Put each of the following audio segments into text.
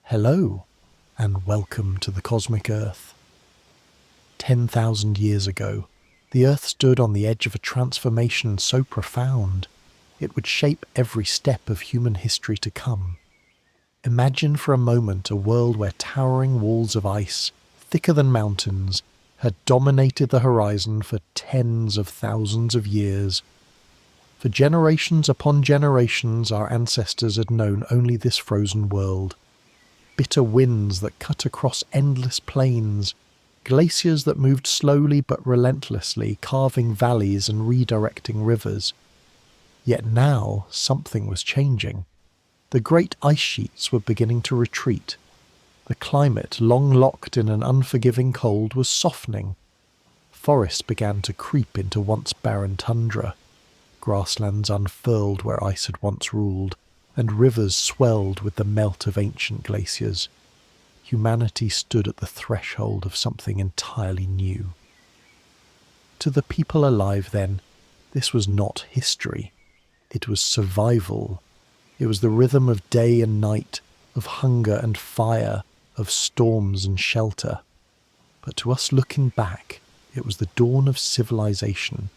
Hello, and welcome to the cosmic Earth. 10,000 years ago, the Earth stood on the edge of a transformation so profound, it would shape every step of human history to come. Imagine for a moment a world where towering walls of ice, thicker than mountains, had dominated the horizon for tens of thousands of years. For generations upon generations, our ancestors had known only this frozen world. Bitter winds that cut across endless plains, glaciers that moved slowly but relentlessly, carving valleys and redirecting rivers. Yet now something was changing. The great ice sheets were beginning to retreat. The climate, long locked in an unforgiving cold, was softening. Forests began to creep into once barren tundra. Grasslands unfurled where ice had once ruled, and rivers swelled with the melt of ancient glaciers. Humanity stood at the threshold of something entirely new. To the people alive then, this was not history. It was survival. It was the rhythm of day and night, of hunger and fire, of storms and shelter. But to us looking back, it was the dawn of civilization,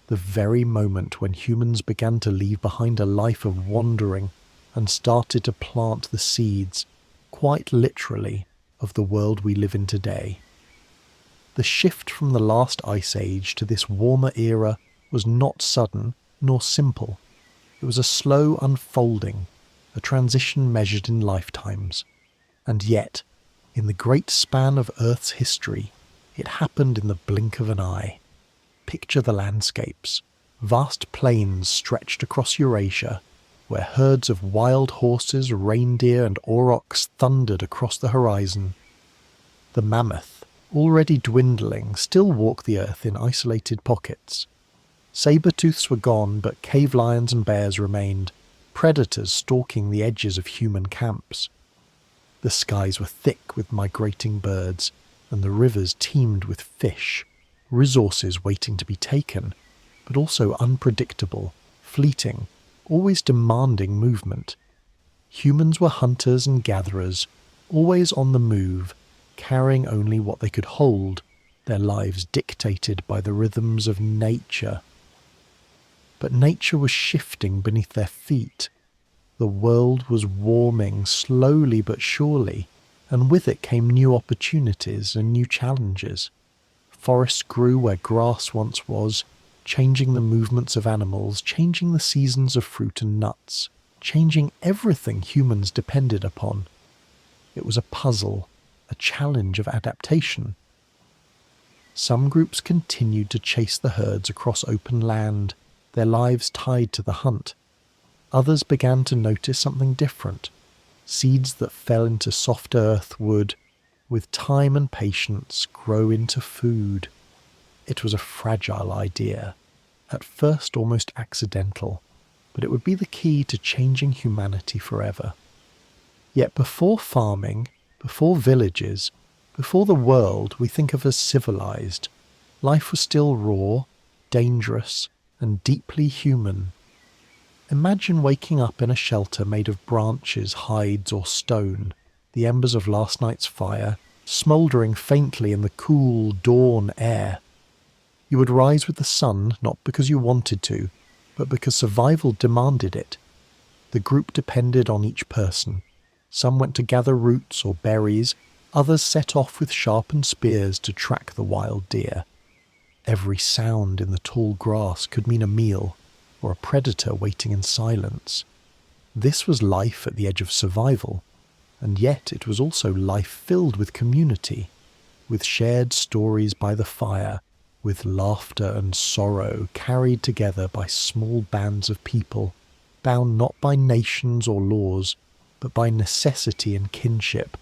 the very moment when humans began to leave behind a life of wandering and started to plant the seeds, quite literally, of the world we live in today. The shift from the last ice age to this warmer era was not sudden nor simple. It was a slow unfolding, a transition measured in lifetimes. And yet, in the great span of Earth's history, it happened in the blink of an eye. Picture the landscapes. Vast plains stretched across Eurasia, where herds of wild horses, reindeer and aurochs thundered across the horizon. The mammoth, already dwindling, still walked the earth in isolated pockets. Saber-tooths were gone, but cave lions and bears remained, predators stalking the edges of human camps. The skies were thick with migrating birds, and the rivers teemed with fish, resources waiting to be taken, but also unpredictable, fleeting, always demanding movement. Humans were hunters and gatherers, always on the move, carrying only what they could hold, their lives dictated by the rhythms of nature. But nature was shifting beneath their feet. The world was warming slowly but surely, and with it came new opportunities and new challenges. Forests grew where grass once was, changing the movements of animals, changing the seasons of fruit and nuts, changing everything humans depended upon. It was a puzzle, a challenge of adaptation. Some groups continued to chase the herds across open land, their lives tied to the hunt. Others began to notice something different. Seeds that fell into soft earth would, with time and patience, grow into food. It was a fragile idea, at first almost accidental, but it would be the key to changing humanity forever. Yet before farming, before villages, before the world we think of as civilized, life was still raw, dangerous, and deeply human. Imagine waking up in a shelter made of branches, hides, or stone, the embers of last night's fire, smouldering faintly in the cool dawn air. You would rise with the sun, not because you wanted to, but because survival demanded it. The group depended on each person. Some went to gather roots or berries, others set off with sharpened spears to track the wild deer. Every sound in the tall grass could mean a meal, or a predator waiting in silence. This was life at the edge of survival, and yet it was also life filled with community, with shared stories by the fire, with laughter and sorrow carried together by small bands of people, bound not by nations or laws, but by necessity and kinship.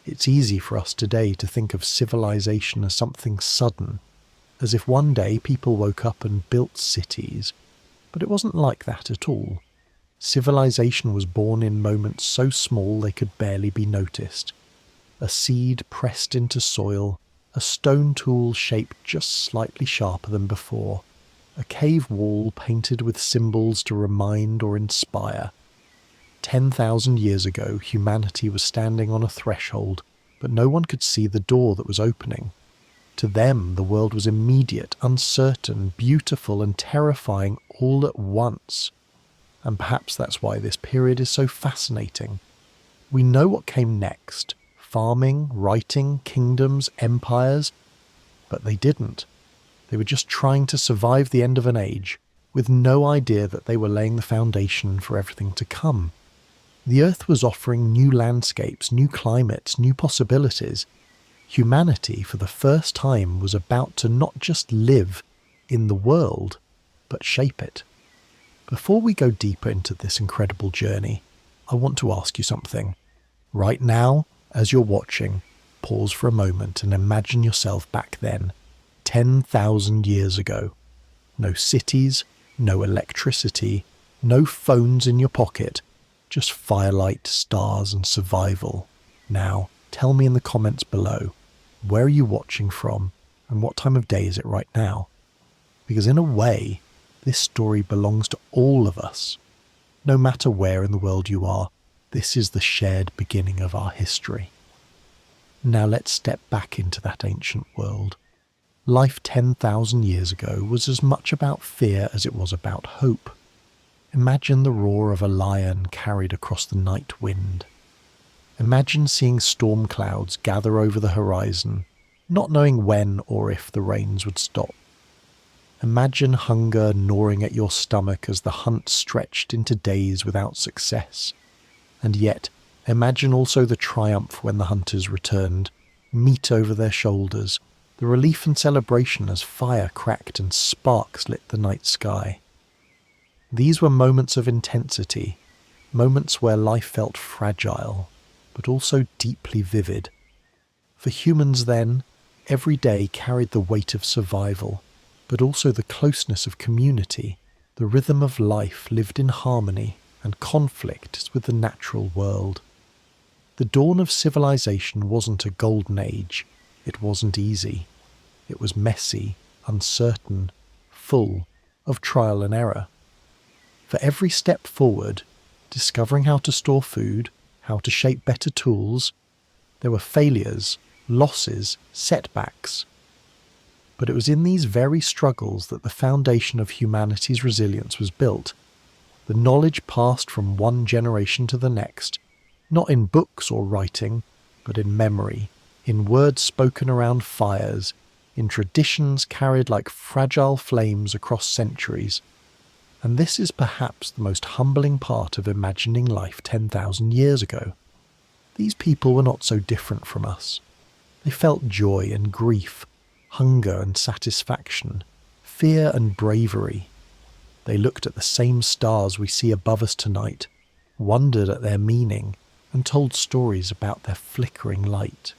It's easy for us today to think of civilization as something sudden, as if one day people woke up and built cities, but it wasn't like that at all. Civilization was born in moments so small they could barely be noticed. A seed pressed into soil, a stone tool shaped just slightly sharper than before, a cave wall painted with symbols to remind or inspire. 10,000 years ago, humanity was standing on a threshold, but no one could see the door that was opening. To them, the world was immediate, uncertain, beautiful, and terrifying all at once. And perhaps that's why this period is so fascinating. We know what came next: farming, writing, kingdoms, empires, but they didn't. They were just trying to survive the end of an age, with no idea that they were laying the foundation for everything to come. The Earth was offering new landscapes, new climates, new possibilities. Humanity, for the first time, was about to not just live in the world, but shape it. Before we go deeper into this incredible journey, I want to ask you something. Right now, as you're watching, pause for a moment and imagine yourself back then, 10,000 years ago. No cities, no electricity, no phones in your pocket, just firelight, stars and survival. Now, tell me in the comments below, where are you watching from and what time of day is it right now? Because in a way, this story belongs to all of us. No matter where in the world you are, this is the shared beginning of our history. Now let's step back into that ancient world. Life 10,000 years ago was as much about fear as it was about hope. Imagine the roar of a lion carried across the night wind. Imagine seeing storm clouds gather over the horizon, not knowing when or if the rains would stop. Imagine hunger gnawing at your stomach as the hunt stretched into days without success. And yet, imagine also the triumph when the hunters returned, meat over their shoulders, the relief and celebration as fire cracked and sparks lit the night sky. These were moments of intensity, moments where life felt fragile, but also deeply vivid. For humans then, every day carried the weight of survival, but also the closeness of community. The rhythm of life lived in harmony and conflict with the natural world. The dawn of civilization wasn't a golden age. It wasn't easy. It was messy, uncertain, full of trial and error. For every step forward, discovering how to store food, how to shape better tools, there were failures, losses, setbacks. But it was in these very struggles that the foundation of humanity's resilience was built. The knowledge passed from one generation to the next, not in books or writing, but in memory, in words spoken around fires, in traditions carried like fragile flames across centuries. And this is perhaps the most humbling part of imagining life 10,000 years ago. These people were not so different from us. They felt joy and grief, hunger and satisfaction, fear and bravery. They looked at the same stars we see above us tonight, wondered at their meaning, and told stories about their flickering light.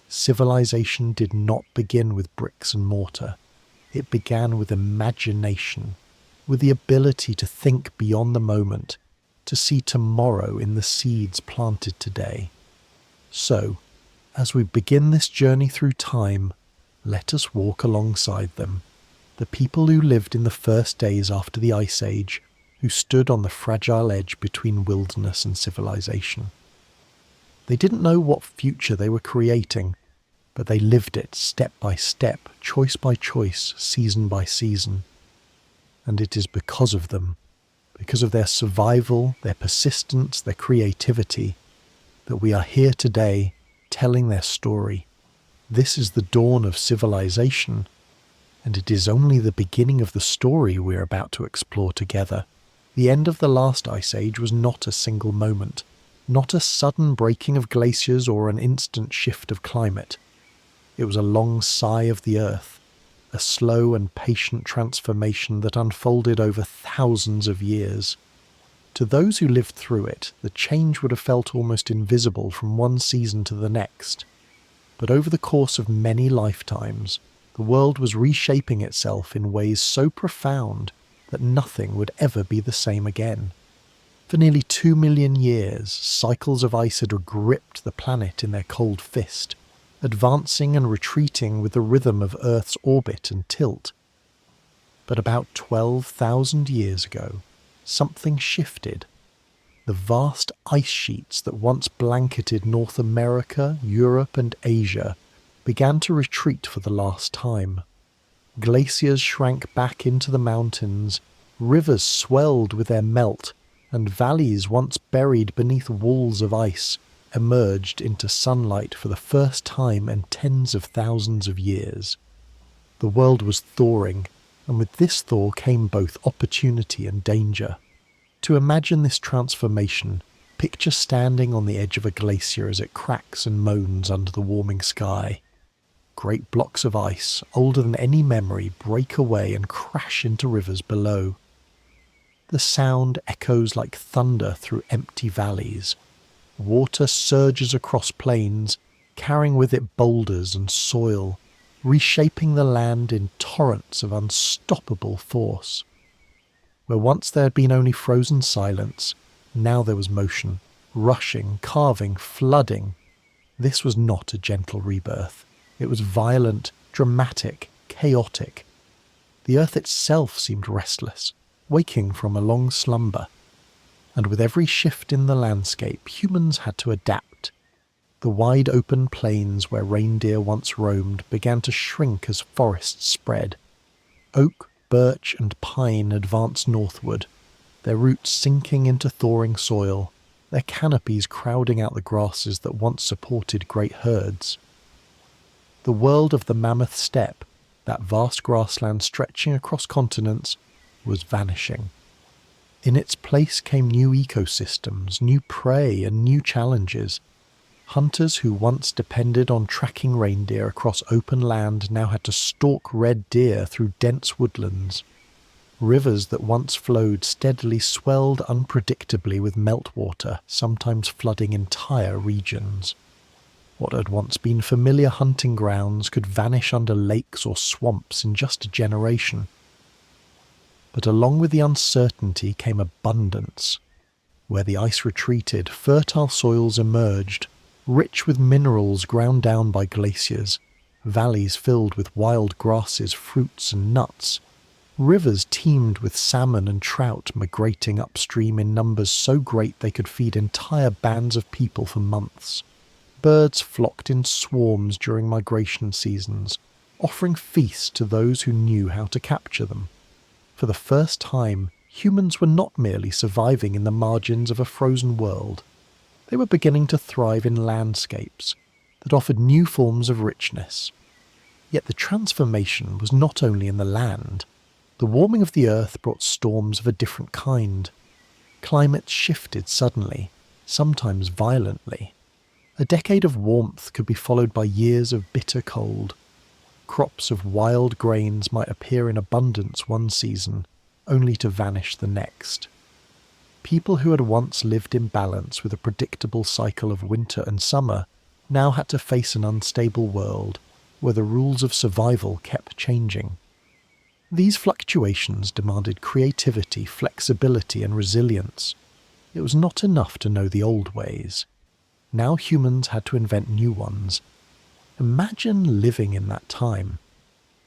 Civilization did not begin with bricks and mortar. It began with imagination, with the ability to think beyond the moment, to see tomorrow in the seeds planted today. So, as we begin this journey through time, let us walk alongside them, the people who lived in the first days after the Ice Age, who stood on the fragile edge between wilderness and civilization. They didn't know what future they were creating, but they lived it step by step, choice by choice, season by season. And it is because of them, because of their survival, their persistence, their creativity, that we are here today telling their story. This is the dawn of civilization, and it is only the beginning of the story we are about to explore together. The end of the last ice age was not a single moment, not a sudden breaking of glaciers or an instant shift of climate. It was a long sigh of the earth, a slow and patient transformation that unfolded over thousands of years. To those who lived through it, the change would have felt almost invisible from one season to the next. But over the course of many lifetimes, the world was reshaping itself in ways so profound that nothing would ever be the same again. For nearly 2 million years, cycles of ice had gripped the planet in their cold fist, advancing and retreating with the rhythm of Earth's orbit and tilt. But about 12,000 years ago, something shifted. The vast ice sheets that once blanketed North America, Europe and Asia began to retreat for the last time. Glaciers shrank back into the mountains, rivers swelled with their melt, and valleys once buried beneath walls of ice emerged into sunlight for the first time in tens of thousands of years. The world was thawing, and with this thaw came both opportunity and danger. To imagine this transformation, picture standing on the edge of a glacier as it cracks and moans under the warming sky. Great blocks of ice, older than any memory, break away and crash into rivers below. The sound echoes like thunder through empty valleys. Water surges across plains, carrying with it boulders and soil, reshaping the land in torrents of unstoppable force. Where once there had been only frozen silence, now there was motion, rushing, carving, flooding. This was not a gentle rebirth. It was violent, dramatic, chaotic. The earth itself seemed restless, waking from a long slumber. And with every shift in the landscape, humans had to adapt. The wide open plains where reindeer once roamed began to shrink as forests spread. Oak, birch and pine advanced northward, their roots sinking into thawing soil, their canopies crowding out the grasses that once supported great herds. The world of the mammoth steppe, that vast grassland stretching across continents, was vanishing. In its place came new ecosystems, new prey and new challenges. Hunters who once depended on tracking reindeer across open land now had to stalk red deer through dense woodlands. Rivers that once flowed steadily swelled unpredictably with meltwater, sometimes flooding entire regions. What had once been familiar hunting grounds could vanish under lakes or swamps in just a generation. But along with the uncertainty came abundance. Where the ice retreated, fertile soils emerged, rich with minerals ground down by glaciers, valleys filled with wild grasses, fruits and nuts. Rivers teemed with salmon and trout migrating upstream in numbers so great they could feed entire bands of people for months. Birds flocked in swarms during migration seasons, offering feasts to those who knew how to capture them. For the first time, humans were not merely surviving in the margins of a frozen world. They were beginning to thrive in landscapes that offered new forms of richness. Yet the transformation was not only in the land. The warming of the earth brought storms of a different kind. Climates shifted suddenly, sometimes violently. A decade of warmth could be followed by years of bitter cold. Crops of wild grains might appear in abundance one season, only to vanish the next. People who had once lived in balance with a predictable cycle of winter and summer now had to face an unstable world where the rules of survival kept changing. These fluctuations demanded creativity, flexibility and resilience. It was not enough to know the old ways. Now humans had to invent new ones. Imagine living in that time.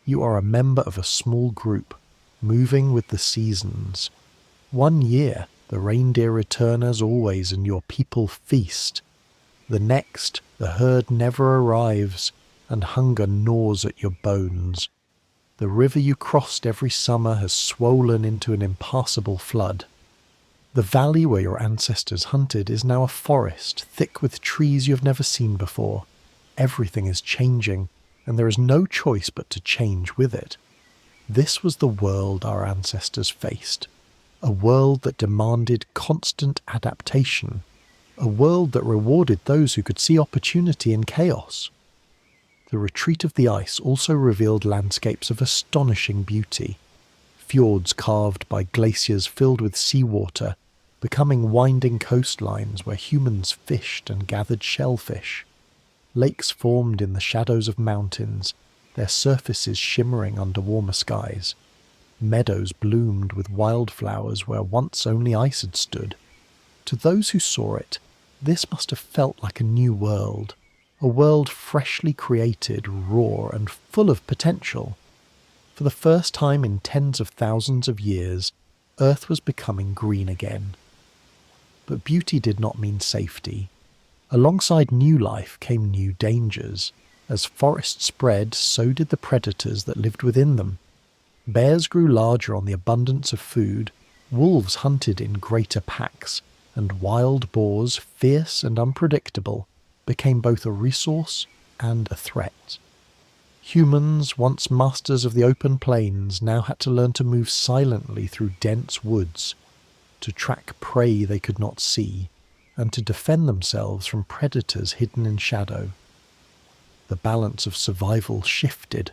You are a member of a small group, moving with the seasons. 1 year, the reindeer return as always and your people feast. The next, the herd never arrives, and hunger gnaws at your bones. The river you crossed every summer has swollen into an impassable flood. The valley where your ancestors hunted is now a forest, thick with trees you have never seen before. Everything is changing, and there is no choice but to change with it. This was the world our ancestors faced. A world that demanded constant adaptation. A world that rewarded those who could see opportunity in chaos. The retreat of the ice also revealed landscapes of astonishing beauty. Fjords carved by glaciers filled with seawater, becoming winding coastlines where humans fished and gathered shellfish. Lakes formed in the shadows of mountains, their surfaces shimmering under warmer skies. Meadows bloomed with wildflowers where once only ice had stood. To those who saw it, this must have felt like a new world, a world freshly created, raw and full of potential. For the first time in tens of thousands of years, Earth was becoming green again. But beauty did not mean safety. Alongside new life came new dangers. As forests spread, so did the predators that lived within them. Bears grew larger on the abundance of food, wolves hunted in greater packs, and wild boars, fierce and unpredictable, became both a resource and a threat. Humans, once masters of the open plains, now had to learn to move silently through dense woods, to track prey they could not see, and to defend themselves from predators hidden in shadow. The balance of survival shifted.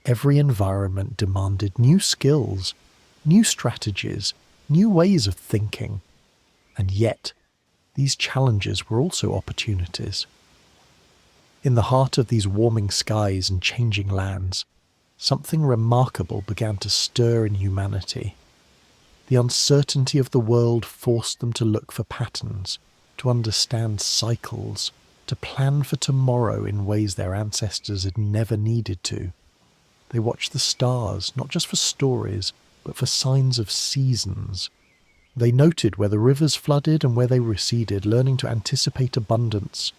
Every environment demanded new skills, new strategies, new ways of thinking. And yet, these challenges were also opportunities. In the heart of these warming skies and changing lands, something remarkable began to stir in humanity. The uncertainty of the world forced them to look for patterns, to understand cycles, to plan for tomorrow in ways their ancestors had never needed to. They watched the stars, not just for stories, but for signs of seasons. They noted where the rivers flooded and where they receded, learning to anticipate abundance.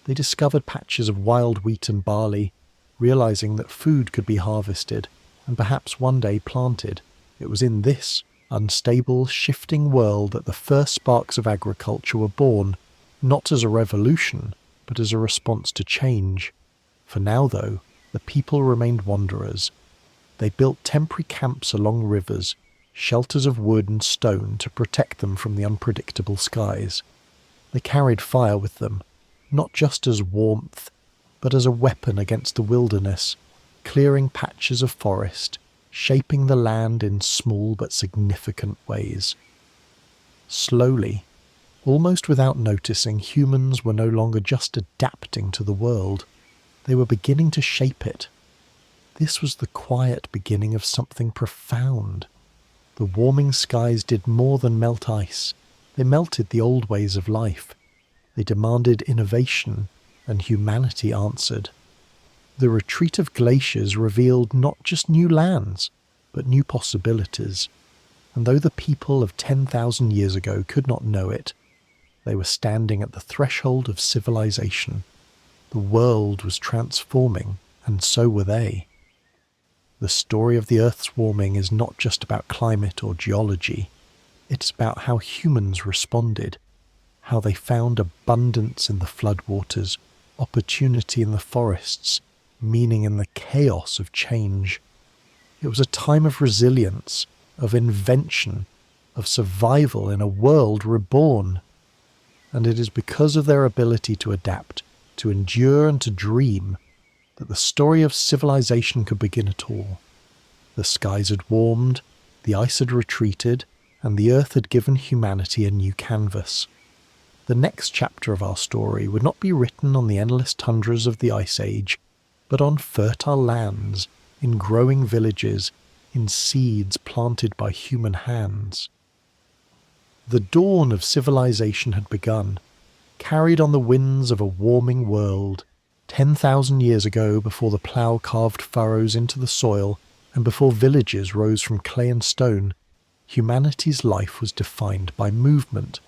They discovered patches of wild wheat and barley, realizing that food could be harvested and perhaps one day planted. It was in this unstable, shifting world that the first sparks of agriculture were born, not as a revolution, but as a response to change. For now, though, the people remained wanderers. They built temporary camps along rivers, shelters of wood and stone to protect them from the unpredictable skies. They carried fire with them, not just as warmth, but as a weapon against the wilderness, clearing patches of forest, shaping the land in small but significant ways. Slowly, almost without noticing, humans were no longer just adapting to the world. They were beginning to shape it. This was the quiet beginning of something profound. The warming skies did more than melt ice. They melted the old ways of life. They demanded innovation, and humanity answered. The retreat of glaciers revealed not just new lands, but new possibilities. And though the people of 10,000 years ago could not know it, they were standing at the threshold of civilization. The world was transforming, and so were they. The story of the Earth's warming is not just about climate or geology. It's about how humans responded, how they found abundance in the floodwaters, opportunity in the forests, meaning in the chaos of change. It was a time of resilience, of invention, of survival in a world reborn. And it is because of their ability to adapt, to endure and to dream, that the story of civilization could begin at all. The skies had warmed, the ice had retreated, and the earth had given humanity a new canvas. The next chapter of our story would not be written on the endless tundras of the Ice Age, but on fertile lands, in growing villages, in seeds planted by human hands. The dawn of civilization had begun, carried on the winds of a warming world. 10,000 years ago, before the plough carved furrows into the soil and before villages rose from clay and stone, humanity's life was defined by movement.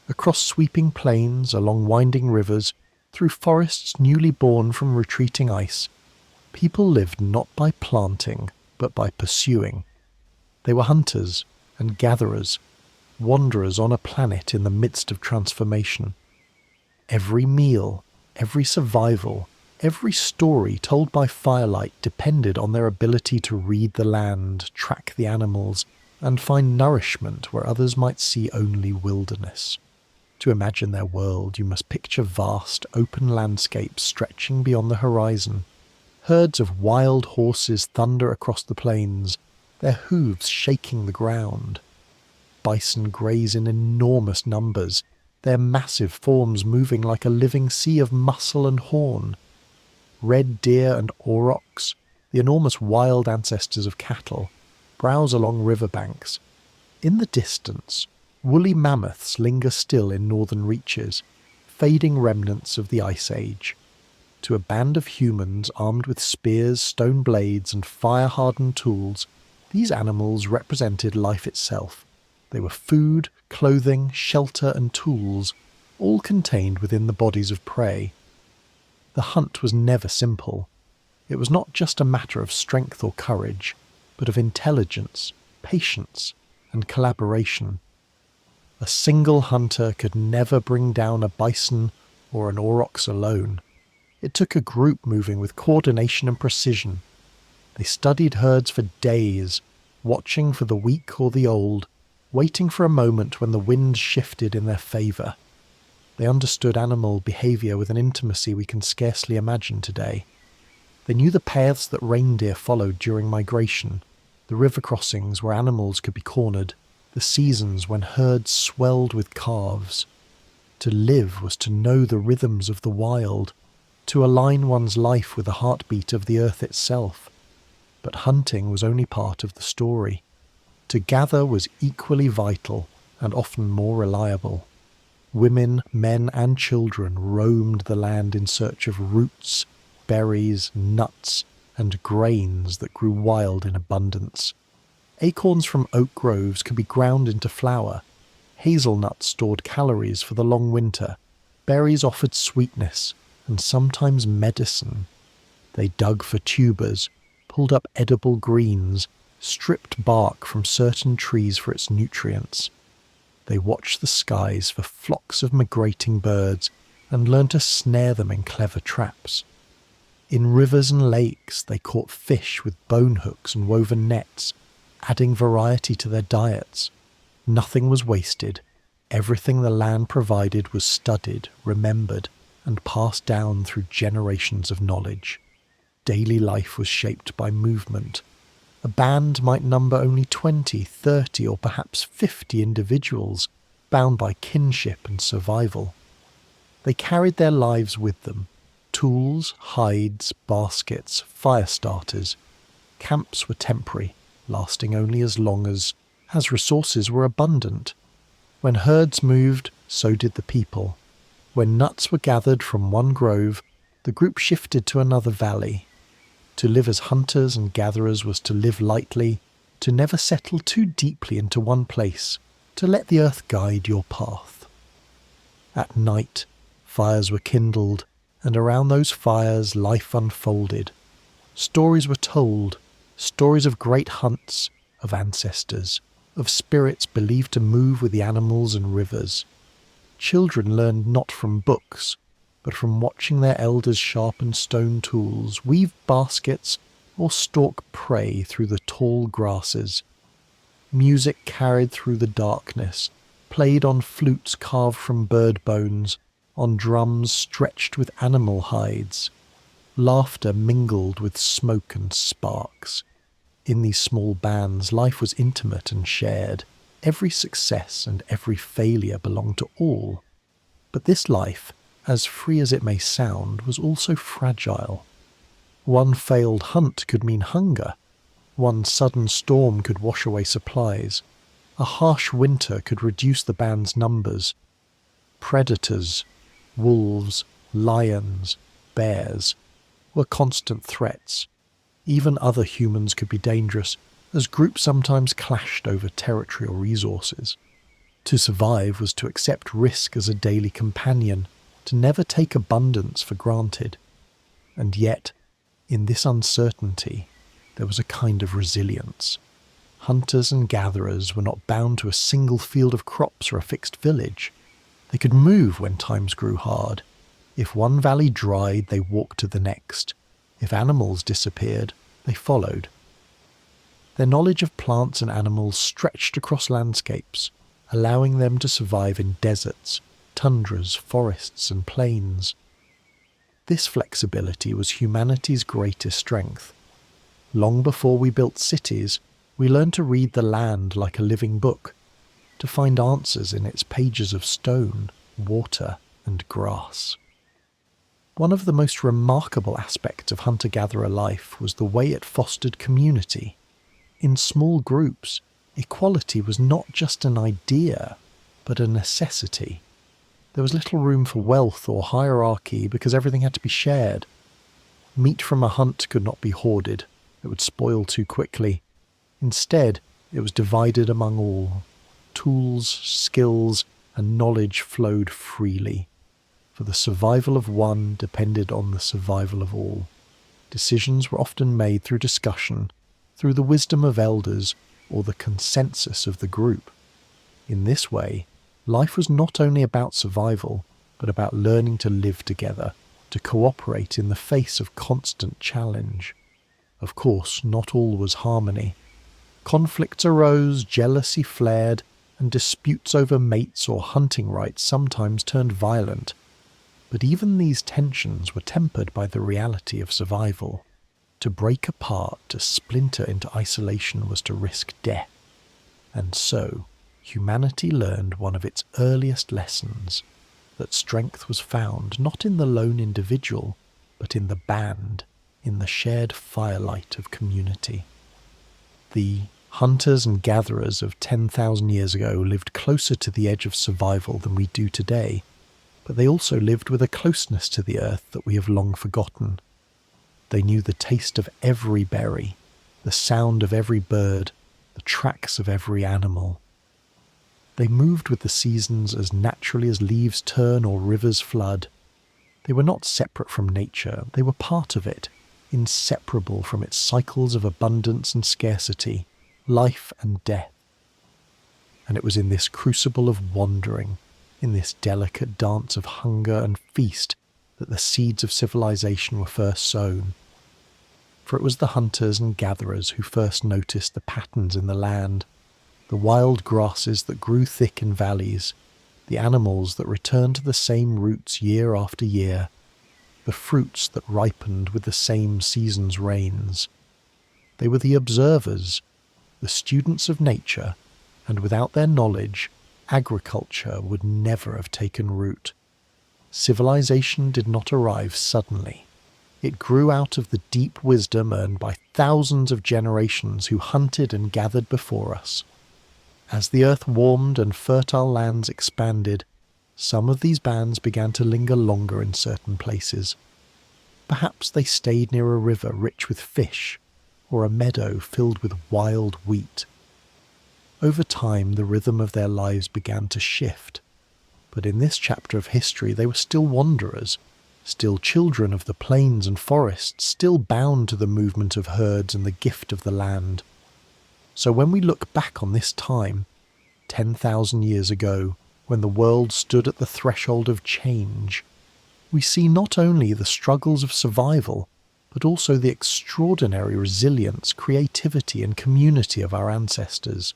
Across sweeping plains, along winding rivers, through forests newly born from retreating ice, people lived not by planting, but by pursuing. They were hunters and gatherers, wanderers on a planet in the midst of transformation. Every meal, every survival, every story told by firelight depended on their ability to read the land, track the animals, and find nourishment where others might see only wilderness. To imagine their world, you must picture vast, open landscapes stretching beyond the horizon. Herds of wild horses thunder across the plains, their hooves shaking the ground. Bison graze in enormous numbers, their massive forms moving like a living sea of muscle and horn. Red deer and aurochs, the enormous wild ancestors of cattle, browse along riverbanks. In the distance, woolly mammoths linger still in northern reaches, fading remnants of the Ice Age. To a band of humans armed with spears, stone blades, and fire-hardened tools, these animals represented life itself, They were food, clothing, shelter and tools, all contained within the bodies of prey. The hunt was never simple. It was not just a matter of strength or courage, but of intelligence, patience, and collaboration. A single hunter could never bring down a bison or an aurochs alone. It took a group moving with coordination and precision. They studied herds for days, watching for the weak or the old, waiting for a moment when the wind shifted in their favour. They understood animal behaviour with an intimacy we can scarcely imagine today. They knew the paths that reindeer followed during migration, the river crossings where animals could be cornered, the seasons when herds swelled with calves. To live was to know the rhythms of the wild, to align one's life with the heartbeat of the earth itself. But hunting was only part of the story. To gather was equally vital and often more reliable. Women, men and children roamed the land in search of roots, berries, nuts, and grains that grew wild in abundance. Acorns from oak groves could be ground into flour. Hazelnuts stored calories for the long winter. Berries offered sweetness and sometimes medicine. They dug for tubers, pulled up edible greens, stripped bark from certain trees for its nutrients. They watched the skies for flocks of migrating birds and learned to snare them in clever traps. In rivers and lakes they caught fish with bone hooks and woven nets, adding variety to their diets. Nothing was wasted. Everything the land provided was studied, remembered, and passed down through generations of knowledge. Daily life was shaped by movement. A band might number only 20, 30, or perhaps 50 individuals, bound by kinship and survival. They carried their lives with them: tools, hides, baskets, fire starters. Camps were temporary, lasting only as long as resources were abundant. When herds moved, so did the people. When nuts were gathered from one grove, the group shifted to another valley. To live as hunters and gatherers was to live lightly, to never settle too deeply into one place, to let the earth guide your path. At night, fires were kindled, and around those fires life unfolded. Stories were told, stories of great hunts, of ancestors, of spirits believed to move with the animals and rivers. Children learned not from books, but from watching their elders sharpen stone tools, weave baskets, or stalk prey through the tall grasses. Music carried through the darkness, played on flutes carved from bird bones, on drums stretched with animal hides. Laughter mingled with smoke and sparks. In these small bands, life was intimate and shared. Every success and every failure belonged to all. But this life, as free as it may sound, was also fragile. One failed hunt could mean hunger. One sudden storm could wash away supplies. A harsh winter could reduce the band's numbers. Predators, wolves, lions, bears, were constant threats. Even other humans could be dangerous, as groups sometimes clashed over territory or resources. To survive was to accept risk as a daily companion, to never take abundance for granted. And yet, in this uncertainty, there was a kind of resilience. Hunters and gatherers were not bound to a single field of crops or a fixed village. They could move when times grew hard. If one valley dried, they walked to the next. If animals disappeared, they followed. Their knowledge of plants and animals stretched across landscapes, allowing them to survive in deserts, tundras, forests, and plains. This flexibility was humanity's greatest strength. Long before we built cities, we learned to read the land like a living book, to find answers in its pages of stone, water, and grass. One of the most remarkable aspects of hunter-gatherer life was the way it fostered community. In small groups, equality was not just an idea, but a necessity. There was little room for wealth or hierarchy because everything had to be shared. Meat from a hunt could not be hoarded. It would spoil too quickly. Instead, it was divided among all. tools, skills, and knowledge flowed freely, for the survival of one depended on the survival of all. Decisions were often made through discussion, through the wisdom of elders, or the consensus of the group. In this way, life was not only about survival, but about learning to live together, to cooperate in the face of constant challenge. Of course, not all was harmony. Conflicts arose, jealousy flared, and disputes over mates or hunting rights sometimes turned violent. But even these tensions were tempered by the reality of survival. To break apart, to splinter into isolation was to risk death. And so, humanity learned one of its earliest lessons, that strength was found not in the lone individual, but in the band, in the shared firelight of community. The hunters and gatherers of 10,000 years ago lived closer to the edge of survival than we do today, but they also lived with a closeness to the earth that we have long forgotten. They knew the taste of every berry, the sound of every bird, the tracks of every animal. They moved with the seasons as naturally as leaves turn or rivers flood. They were not separate from nature, they were part of it, inseparable from its cycles of abundance and scarcity, life and death. And it was in this crucible of wandering, in this delicate dance of hunger and feast, that the seeds of civilization were first sown. For it was the hunters and gatherers who first noticed the patterns in the land, the wild grasses that grew thick in valleys, the animals that returned to the same roots year after year, the fruits that ripened with the same season's rains. They were the observers, the students of nature, and without their knowledge, agriculture would never have taken root. Civilization did not arrive suddenly. It grew out of the deep wisdom earned by thousands of generations who hunted and gathered before us. As the earth warmed and fertile lands expanded, some of these bands began to linger longer in certain places. Perhaps they stayed near a river rich with fish, or a meadow filled with wild wheat. Over time, the rhythm of their lives began to shift. But in this chapter of history, they were still wanderers, still children of the plains and forests, still bound to the movement of herds and the gift of the land. So when we look back on this time, 10,000 years ago, when the world stood at the threshold of change, we see not only the struggles of survival, but also the extraordinary resilience, creativity and community of our ancestors.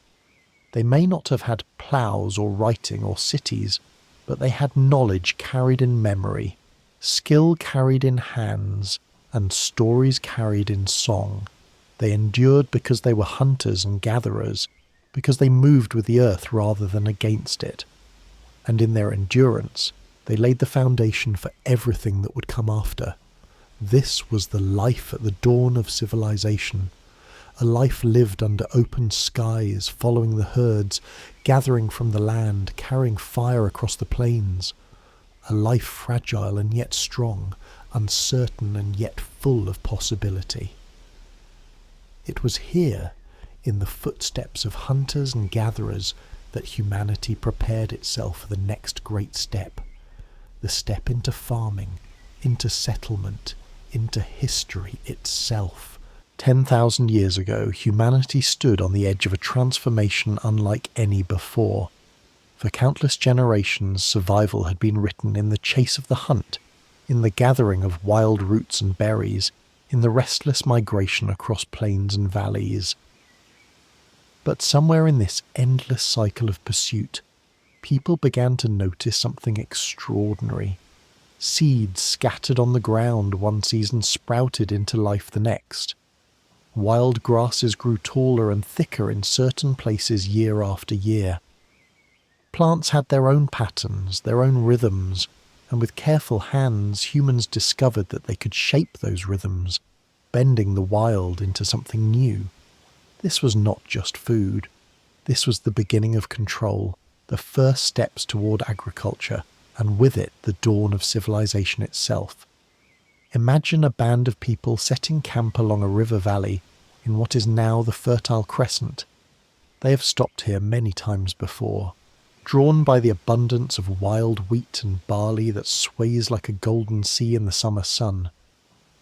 They may not have had ploughs or writing or cities, but they had knowledge carried in memory, skill carried in hands, and stories carried in song. They endured because they were hunters and gatherers, because they moved with the earth rather than against it. And in their endurance, they laid the foundation for everything that would come after. This was the life at the dawn of civilization, a life lived under open skies, following the herds, gathering from the land, carrying fire across the plains. A life fragile and yet strong, uncertain and yet full of possibility. It was here, in the footsteps of hunters and gatherers, that humanity prepared itself for the next great step. The step into farming, into settlement, into history itself. 10,000 years ago, humanity stood on the edge of a transformation unlike any before. For countless generations, survival had been written in the chase of the hunt, in the gathering of wild roots and berries, in the restless migration across plains and valleys. But somewhere in this endless cycle of pursuit, people began to notice something extraordinary. Seeds scattered on the ground one season sprouted into life the next. Wild grasses grew taller and thicker in certain places year after year. Plants had their own patterns, their own rhythms, and with careful hands humans discovered that they could shape those rhythms, bending the wild into something new. This was not just food. This was the beginning of control, the first steps toward agriculture, and with it the dawn of civilization itself. Imagine a band of people setting camp along a river valley in what is now the Fertile Crescent. They have stopped here many times before, drawn by the abundance of wild wheat and barley that sways like a golden sea in the summer sun.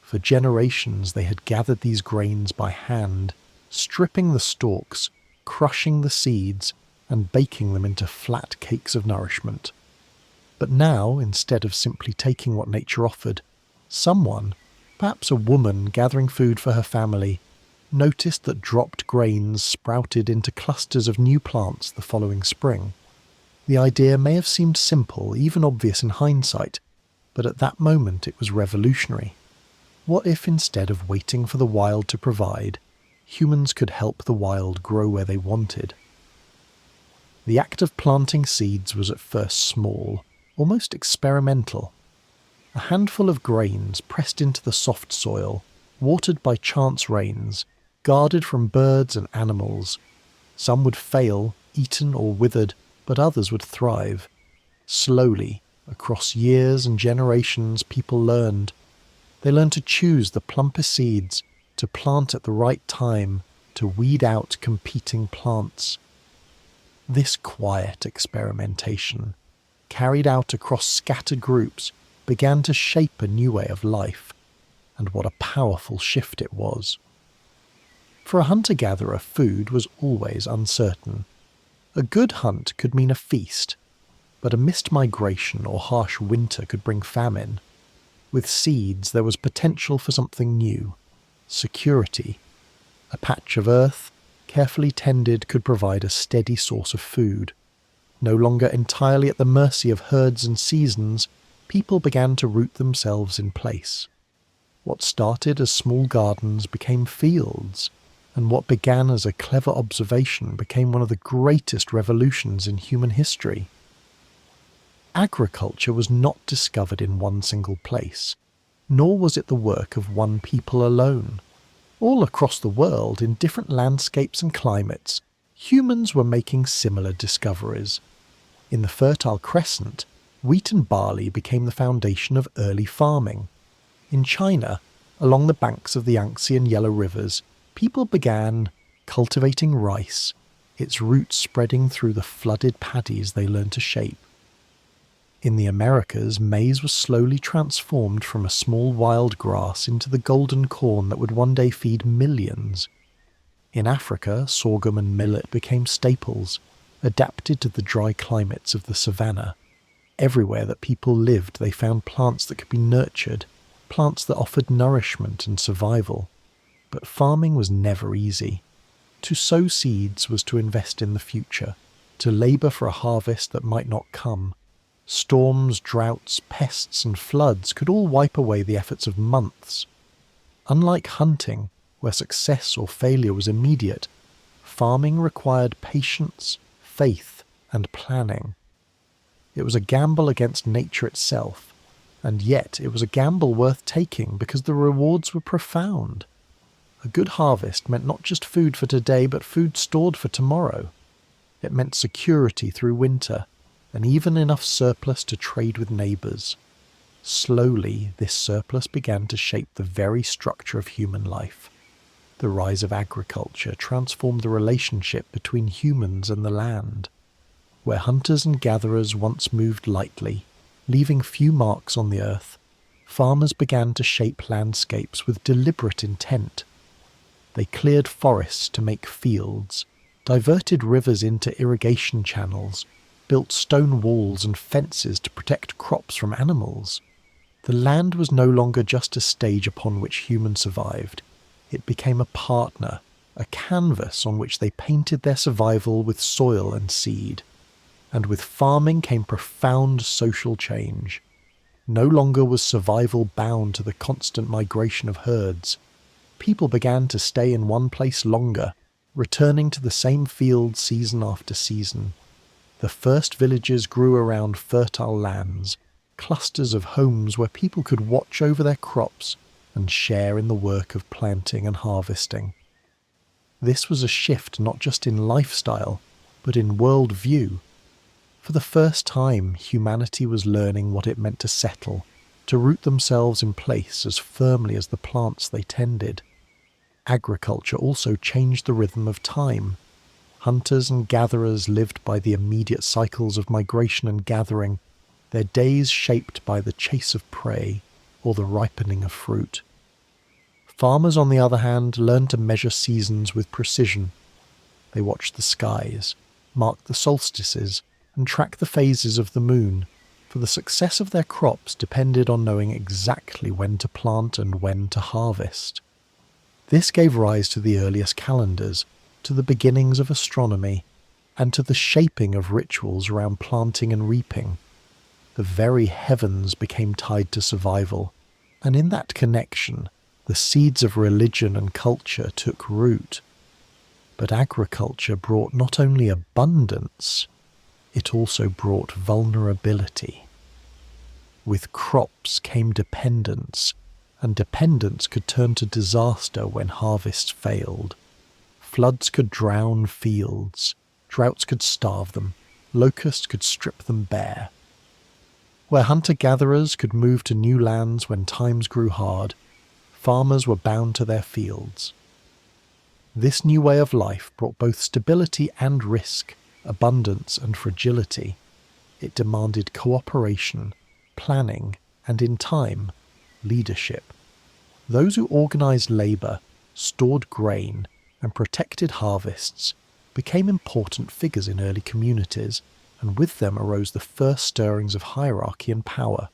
For generations they had gathered these grains by hand, stripping the stalks, crushing the seeds, and baking them into flat cakes of nourishment. But now, instead of simply taking what nature offered, someone, perhaps a woman gathering food for her family, noticed that dropped grains sprouted into clusters of new plants the following spring. The idea may have seemed simple, even obvious in hindsight, but at that moment it was revolutionary. What if instead of waiting for the wild to provide, humans could help the wild grow where they wanted? The act of planting seeds was at first small, almost experimental. A handful of grains pressed into the soft soil, watered by chance rains, guarded from birds and animals. Some would fail, eaten or withered, but others would thrive. Slowly, across years and generations, people learned. They learned to choose the plumpest seeds, to plant at the right time, to weed out competing plants. This quiet experimentation, carried out across scattered groups, began to shape a new way of life, and what a powerful shift it was. For a hunter-gatherer, food was always uncertain. A good hunt could mean a feast, but a missed migration or harsh winter could bring famine. With seeds there was potential for something new, security. A patch of earth, carefully tended, could provide a steady source of food. No longer entirely at the mercy of herds and seasons, people began to root themselves in place. What started as small gardens became fields, and what began as a clever observation became one of the greatest revolutions in human history. Agriculture was not discovered in one single place, nor was it the work of one people alone. All across the world, in different landscapes and climates, humans were making similar discoveries. In the Fertile Crescent, wheat and barley became the foundation of early farming. In China, along the banks of the Yangtze and Yellow rivers, people began cultivating rice, its roots spreading through the flooded paddies they learned to shape. In the Americas, maize was slowly transformed from a small wild grass into the golden corn that would one day feed millions. In Africa, sorghum and millet became staples, adapted to the dry climates of the savannah. Everywhere that people lived, they found plants that could be nurtured, plants that offered nourishment and survival. But farming was never easy. To sow seeds was to invest in the future, to labour for a harvest that might not come. Storms, droughts, pests and floods could all wipe away the efforts of months. Unlike hunting, where success or failure was immediate, farming required patience, faith and planning. It was a gamble against nature itself, and yet it was a gamble worth taking because the rewards were profound. A good harvest meant not just food for today, but food stored for tomorrow. It meant security through winter, and even enough surplus to trade with neighbours. Slowly, this surplus began to shape the very structure of human life. The rise of agriculture transformed the relationship between humans and the land. Where hunters and gatherers once moved lightly, leaving few marks on the earth, farmers began to shape landscapes with deliberate intent. They cleared forests to make fields, diverted rivers into irrigation channels, built stone walls and fences to protect crops from animals. The land was no longer just a stage upon which humans survived. It became a partner, a canvas on which they painted their survival with soil and seed. And with farming came profound social change. No longer was survival bound to the constant migration of herds. People began to stay in one place longer, returning to the same field season after season. The first villages grew around fertile lands, clusters of homes where people could watch over their crops and share in the work of planting and harvesting. This was a shift not just in lifestyle, but in world-view. For the first time, humanity was learning what it meant to settle, to root themselves in place as firmly as the plants they tended. Agriculture also changed the rhythm of time. Hunters and gatherers lived by the immediate cycles of migration and gathering, their days shaped by the chase of prey or the ripening of fruit. Farmers, on the other hand, learned to measure seasons with precision. They watched the skies, marked the solstices, and tracked the phases of the moon, for the success of their crops depended on knowing exactly when to plant and when to harvest. This gave rise to the earliest calendars, to the beginnings of astronomy, and to the shaping of rituals around planting and reaping. The very heavens became tied to survival, and in that connection, the seeds of religion and culture took root. But agriculture brought not only abundance, it also brought vulnerability. With crops came dependence, and dependence could turn to disaster when harvests failed. Floods could drown fields, droughts could starve them, locusts could strip them bare. Where hunter-gatherers could move to new lands when times grew hard, farmers were bound to their fields. This new way of life brought both stability and risk, abundance and fragility. It demanded cooperation, planning, and in time, leadership. Those who organised labour, stored grain, and protected harvests became important figures in early communities, and with them arose the first stirrings of hierarchy and power.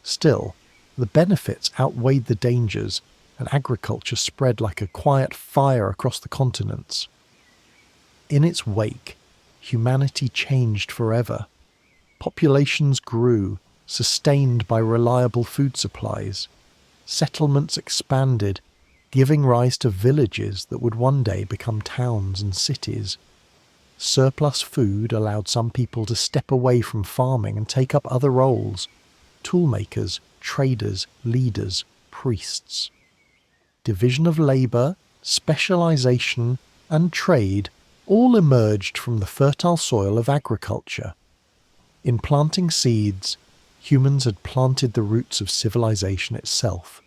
Still, the benefits outweighed the dangers, and agriculture spread like a quiet fire across the continents. In its wake, humanity changed forever. Populations grew, sustained by reliable food supplies. Settlements expanded, giving rise to villages that would one day become towns and cities. Surplus food allowed some people to step away from farming and take up other roles: toolmakers, traders, leaders, priests. Division of labour, specialisation, and trade all emerged from the fertile soil of agriculture. In planting seeds, humans had planted the roots of civilization itself.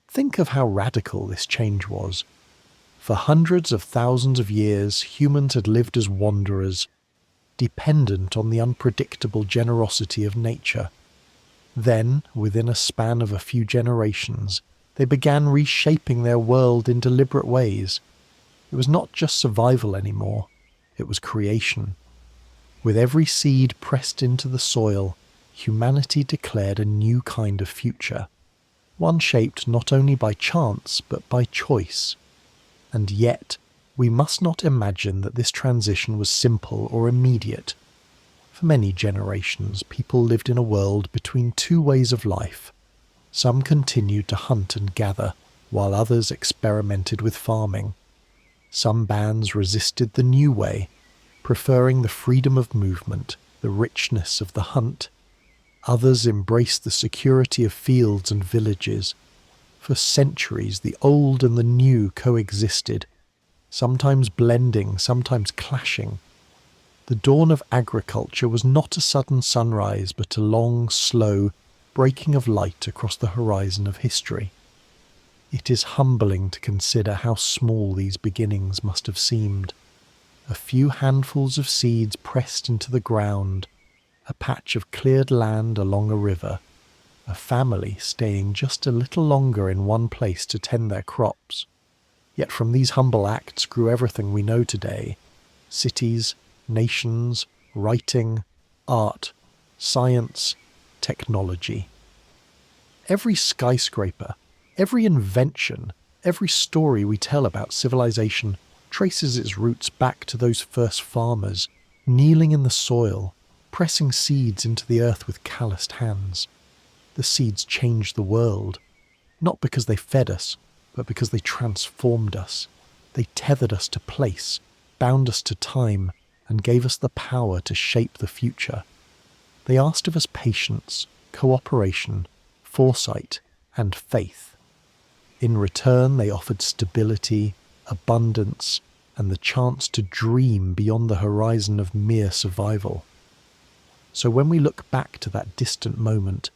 Think of how radical this change was. For hundreds of thousands of years, humans had lived as wanderers, dependent on the unpredictable generosity of nature. Then, within a span of a few generations, they began reshaping their world in deliberate ways. It was not just survival anymore, it was creation. With every seed pressed into the soil, humanity declared a new kind of future, one shaped not only by chance but by choice. And yet, we must not imagine that this transition was simple or immediate. For many generations, people lived in a world between two ways of life. Some continued to hunt and gather, while others experimented with farming. Some bands resisted the new way, preferring the freedom of movement, the richness of the hunt. Others embraced the security of fields and villages. For centuries, the old and the new coexisted, sometimes blending, sometimes clashing. The dawn of agriculture was not a sudden sunrise, but a long, slow breaking of light across the horizon of history. It is humbling to consider how small these beginnings must have seemed. A few handfuls of seeds pressed into the ground, a patch of cleared land along a river, a family staying just a little longer in one place to tend their crops. Yet from these humble acts grew everything we know today: cities, nations, writing, art, science, technology. Every skyscraper, every invention, every story we tell about civilization traces its roots back to those first farmers, kneeling in the soil, pressing seeds into the earth with calloused hands. The seeds changed the world, not because they fed us, but because they transformed us. They tethered us to place, bound us to time, and gave us the power to shape the future. They asked of us patience, cooperation, foresight, and faith. In return, they offered stability, abundance, and the chance to dream beyond the horizon of mere survival. So when we look back to that distant moment,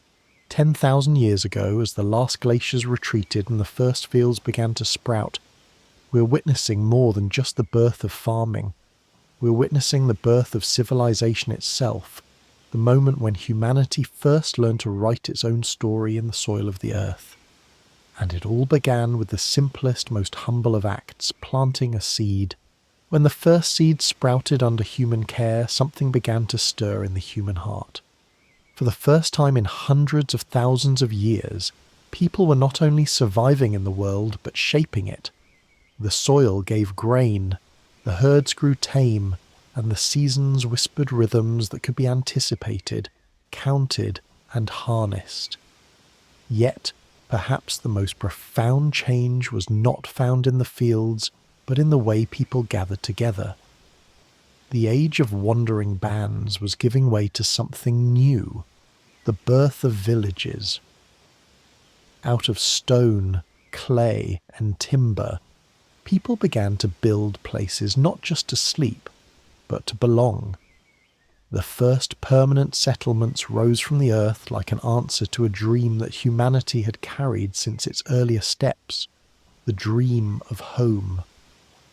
10,000 years ago, as the last glaciers retreated and the first fields began to sprout, we're witnessing more than just the birth of farming. We're witnessing the birth of civilization itself, the moment when humanity first learned to write its own story in the soil of the earth. And it all began with the simplest, most humble of acts, planting a seed. When the first seed sprouted under human care, something began to stir in the human heart. For the first time in hundreds of thousands of years, people were not only surviving in the world, but shaping it. The soil gave grain, the herds grew tame, and the seasons whispered rhythms that could be anticipated, counted, and harnessed. Yet, perhaps the most profound change was not found in the fields, but in the way people gathered together. The age of wandering bands was giving way to something new, the birth of villages. Out of stone, clay, and timber, people began to build places not just to sleep, but to belong. The first permanent settlements rose from the earth like an answer to a dream that humanity had carried since its earlier steps, the dream of home.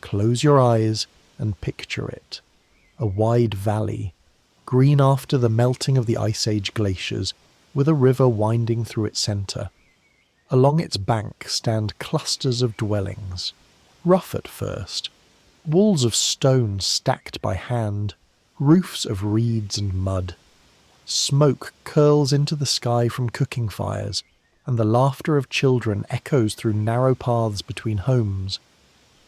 Close your eyes and picture it. A wide valley, green after the melting of the Ice Age glaciers, with a river winding through its centre. Along its bank stand clusters of dwellings, rough at first, walls of stone stacked by hand, roofs of reeds and mud. Smoke curls into the sky from cooking fires, and the laughter of children echoes through narrow paths between homes.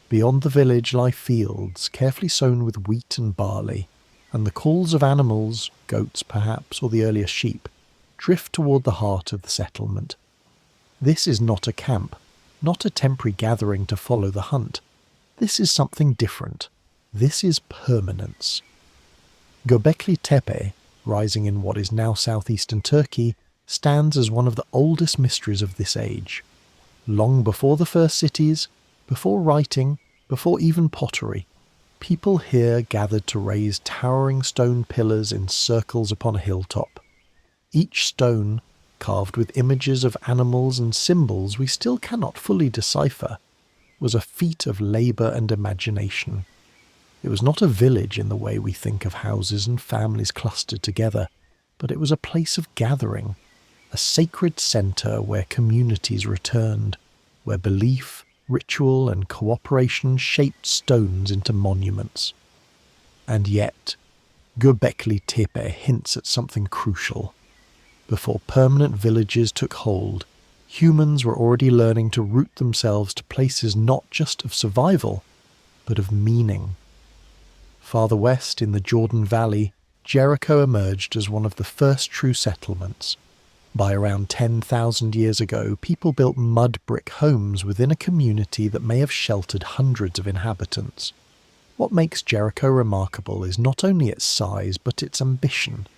Beyond the village lie fields, carefully sown with wheat and barley, and the calls of animals, goats perhaps, or the earlier sheep, drift toward the heart of the settlement. This is not a camp, not a temporary gathering to follow the hunt. This is something different. This is permanence. Göbekli Tepe, rising in what is now southeastern Turkey, stands as one of the oldest mysteries of this age. Long before the first cities, before writing, before even pottery, people here gathered to raise towering stone pillars in circles upon a hilltop. Each stone, carved with images of animals and symbols we still cannot fully decipher, was a feat of labour and imagination. It was not a village in the way we think of houses and families clustered together, but it was a place of gathering, a sacred centre where communities returned, where belief, ritual and cooperation shaped stones into monuments. And yet, Göbekli Tepe hints at something crucial. Before permanent villages took hold, humans were already learning to root themselves to places not just of survival, but of meaning. Farther west in the Jordan Valley, Jericho emerged as one of the first true settlements. By around 10,000 years ago, people built mud brick homes within a community that may have sheltered hundreds of inhabitants. What makes Jericho remarkable is not only its size, but its ambition.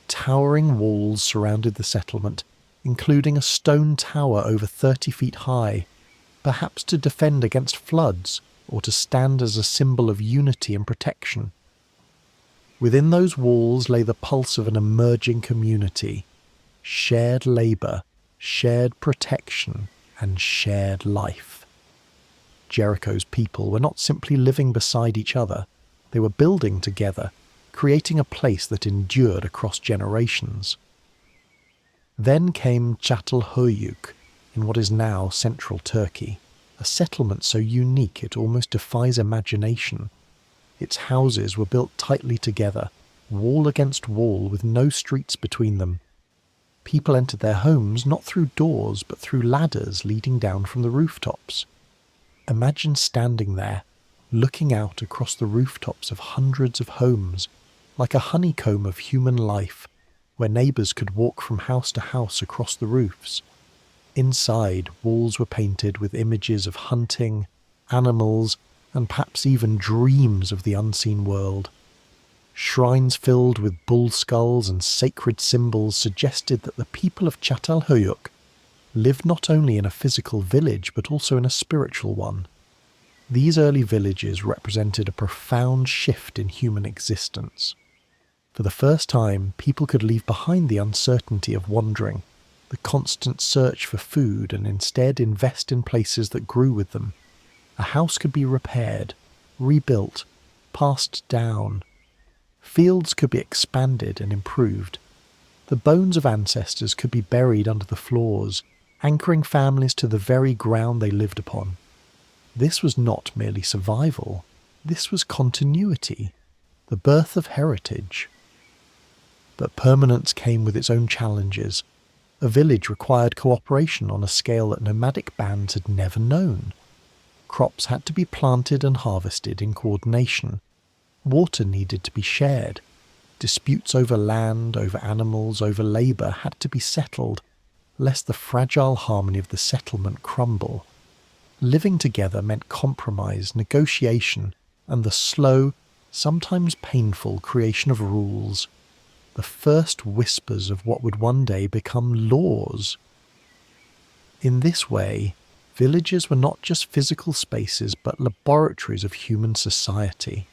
Towering walls surrounded the settlement, including a stone tower over 30 feet high, perhaps to defend against floods or to stand as a symbol of unity and protection. Within those walls lay the pulse of an emerging community, shared labour, shared protection, and shared life. Jericho's people were not simply living beside each other, they were building together, creating a place that endured across generations. Then came Çatalhöyük, in what is now central Turkey, a settlement so unique it almost defies imagination. Its houses were built tightly together, wall against wall with no streets between them. People entered their homes not through doors but through ladders leading down from the rooftops. Imagine standing there, looking out across the rooftops of hundreds of homes, like a honeycomb of human life, where neighbours could walk from house to house across the roofs. Inside, walls were painted with images of hunting, animals, and perhaps even dreams of the unseen world. Shrines filled with bull skulls and sacred symbols suggested that the people of Çatalhöyük lived not only in a physical village but also in a spiritual one. These early villages represented a profound shift in human existence. For the first time, people could leave behind the uncertainty of wandering, the constant search for food, and instead invest in places that grew with them. A house could be repaired, rebuilt, passed down. Fields could be expanded and improved. The bones of ancestors could be buried under the floors, anchoring families to the very ground they lived upon. This was not merely survival, this was continuity, the birth of heritage. But permanence came with its own challenges. A village required cooperation on a scale that nomadic bands had never known. Crops had to be planted and harvested in coordination. Water needed to be shared. Disputes over land, over animals, over labour had to be settled, lest the fragile harmony of the settlement crumble. Living together meant compromise, negotiation, and the slow, sometimes painful creation of rules. The first whispers of what would one day become laws. In this way, villages were not just physical spaces but laboratories of human society.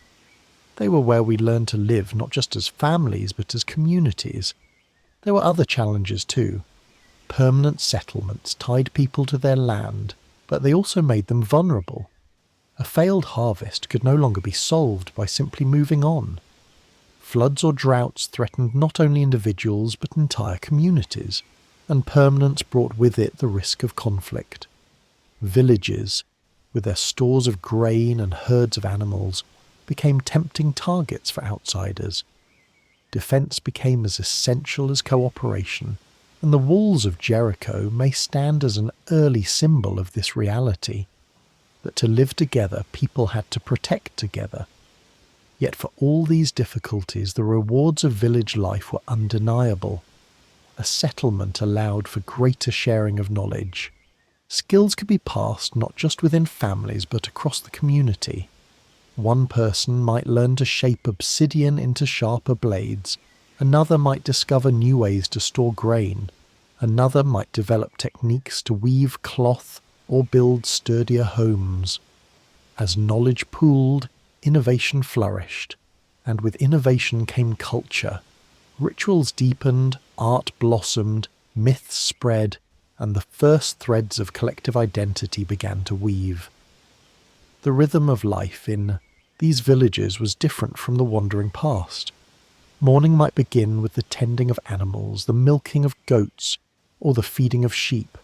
They were where we learned to live not just as families but as communities. There were other challenges too. Permanent settlements tied people to their land, but they also made them vulnerable. A failed harvest could no longer be solved by simply moving on. Floods or droughts threatened not only individuals but entire communities, and permanence brought with it the risk of conflict. Villages, with their stores of grain and herds of animals, became tempting targets for outsiders. Defence became as essential as cooperation, and the walls of Jericho may stand as an early symbol of this reality, that to live together people had to protect together. Yet for all these difficulties, the rewards of village life were undeniable. A settlement allowed for greater sharing of knowledge. Skills could be passed not just within families but across the community. One person might learn to shape obsidian into sharper blades, another might discover new ways to store grain, another might develop techniques to weave cloth or build sturdier homes. As knowledge pooled, innovation flourished, and with innovation came culture. Rituals deepened, art blossomed, myths spread, and the first threads of collective identity began to weave. The rhythm of life in these villages was different from the wandering past. Morning might begin with the tending of animals, the milking of goats, or the feeding of sheep.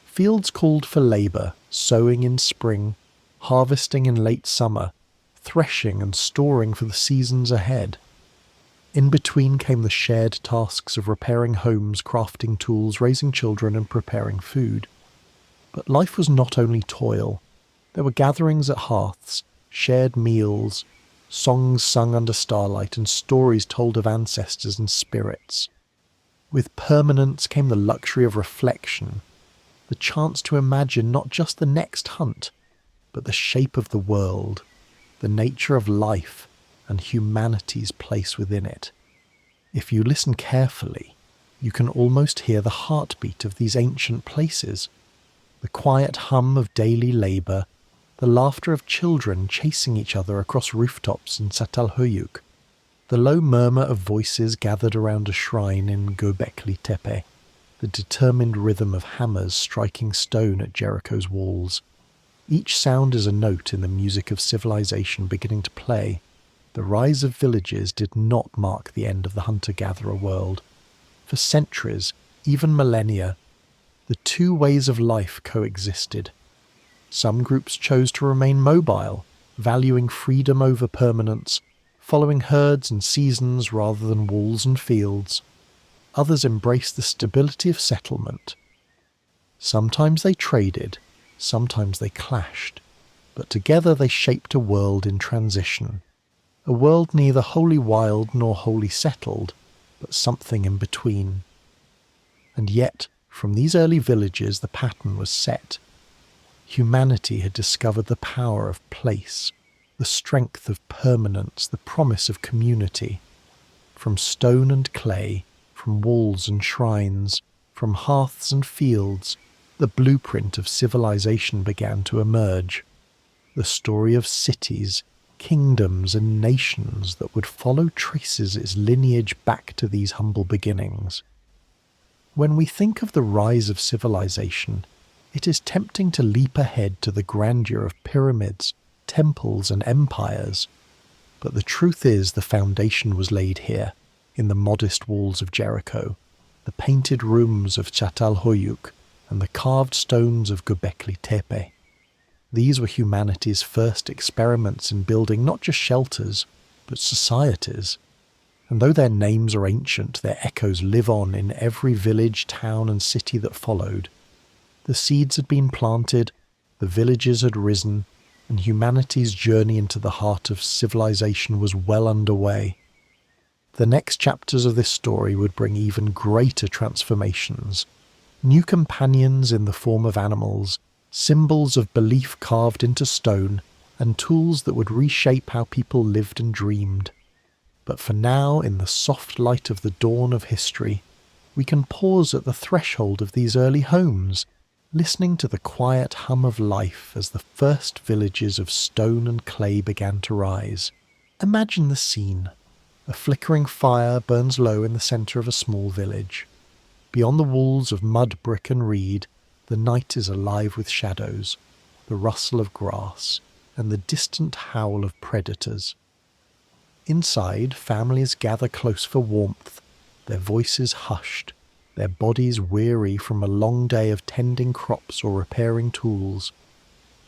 Fields called for labour, sowing in spring, harvesting in late summer, threshing and storing for the seasons ahead. In between came the shared tasks of repairing homes, crafting tools, raising children and preparing food. But life was not only toil. There were gatherings at hearths, shared meals, songs sung under starlight and stories told of ancestors and spirits. With permanence came the luxury of reflection, the chance to imagine not just the next hunt, but the shape of the world, the nature of life, and humanity's place within it. If you listen carefully, you can almost hear the heartbeat of these ancient places, the quiet hum of daily labour, the laughter of children chasing each other across rooftops in Çatalhöyük, the low murmur of voices gathered around a shrine in Göbekli Tepe, the determined rhythm of hammers striking stone at Jericho's walls. Each sound is a note in the music of civilization beginning to play. The rise of villages did not mark the end of the hunter-gatherer world. For centuries, even millennia, the two ways of life coexisted. Some groups chose to remain mobile, valuing freedom over permanence, following herds and seasons rather than walls and fields. Others embraced the stability of settlement. Sometimes they traded, sometimes they clashed, but together they shaped a world in transition. A world neither wholly wild nor wholly settled, but something in between. And yet, from these early villages the pattern was set. Humanity had discovered the power of place, the strength of permanence, the promise of community. From stone and clay, from walls and shrines, from hearths and fields, the blueprint of civilization began to emerge. The story of cities, kingdoms and nations that would follow traces its lineage back to these humble beginnings. When we think of the rise of civilization, it is tempting to leap ahead to the grandeur of pyramids, temples and empires. But the truth is the foundation was laid here, in the modest walls of Jericho, the painted rooms of Çatalhöyük, and the carved stones of Göbekli Tepe. These were humanity's first experiments in building not just shelters, but societies. And though their names are ancient, their echoes live on in every village, town and city that followed. The seeds had been planted, the villages had risen, and humanity's journey into the heart of civilization was well underway. The next chapters of this story would bring even greater transformations. New companions in the form of animals, symbols of belief carved into stone, and tools that would reshape how people lived and dreamed. But for now, in the soft light of the dawn of history, we can pause at the threshold of these early homes, listening to the quiet hum of life as the first villages of stone and clay began to rise. Imagine the scene. A flickering fire burns low in the centre of a small village. Beyond the walls of mud, brick and reed, the night is alive with shadows, the rustle of grass, and the distant howl of predators. Inside, families gather close for warmth, their voices hushed, their bodies weary from a long day of tending crops or repairing tools.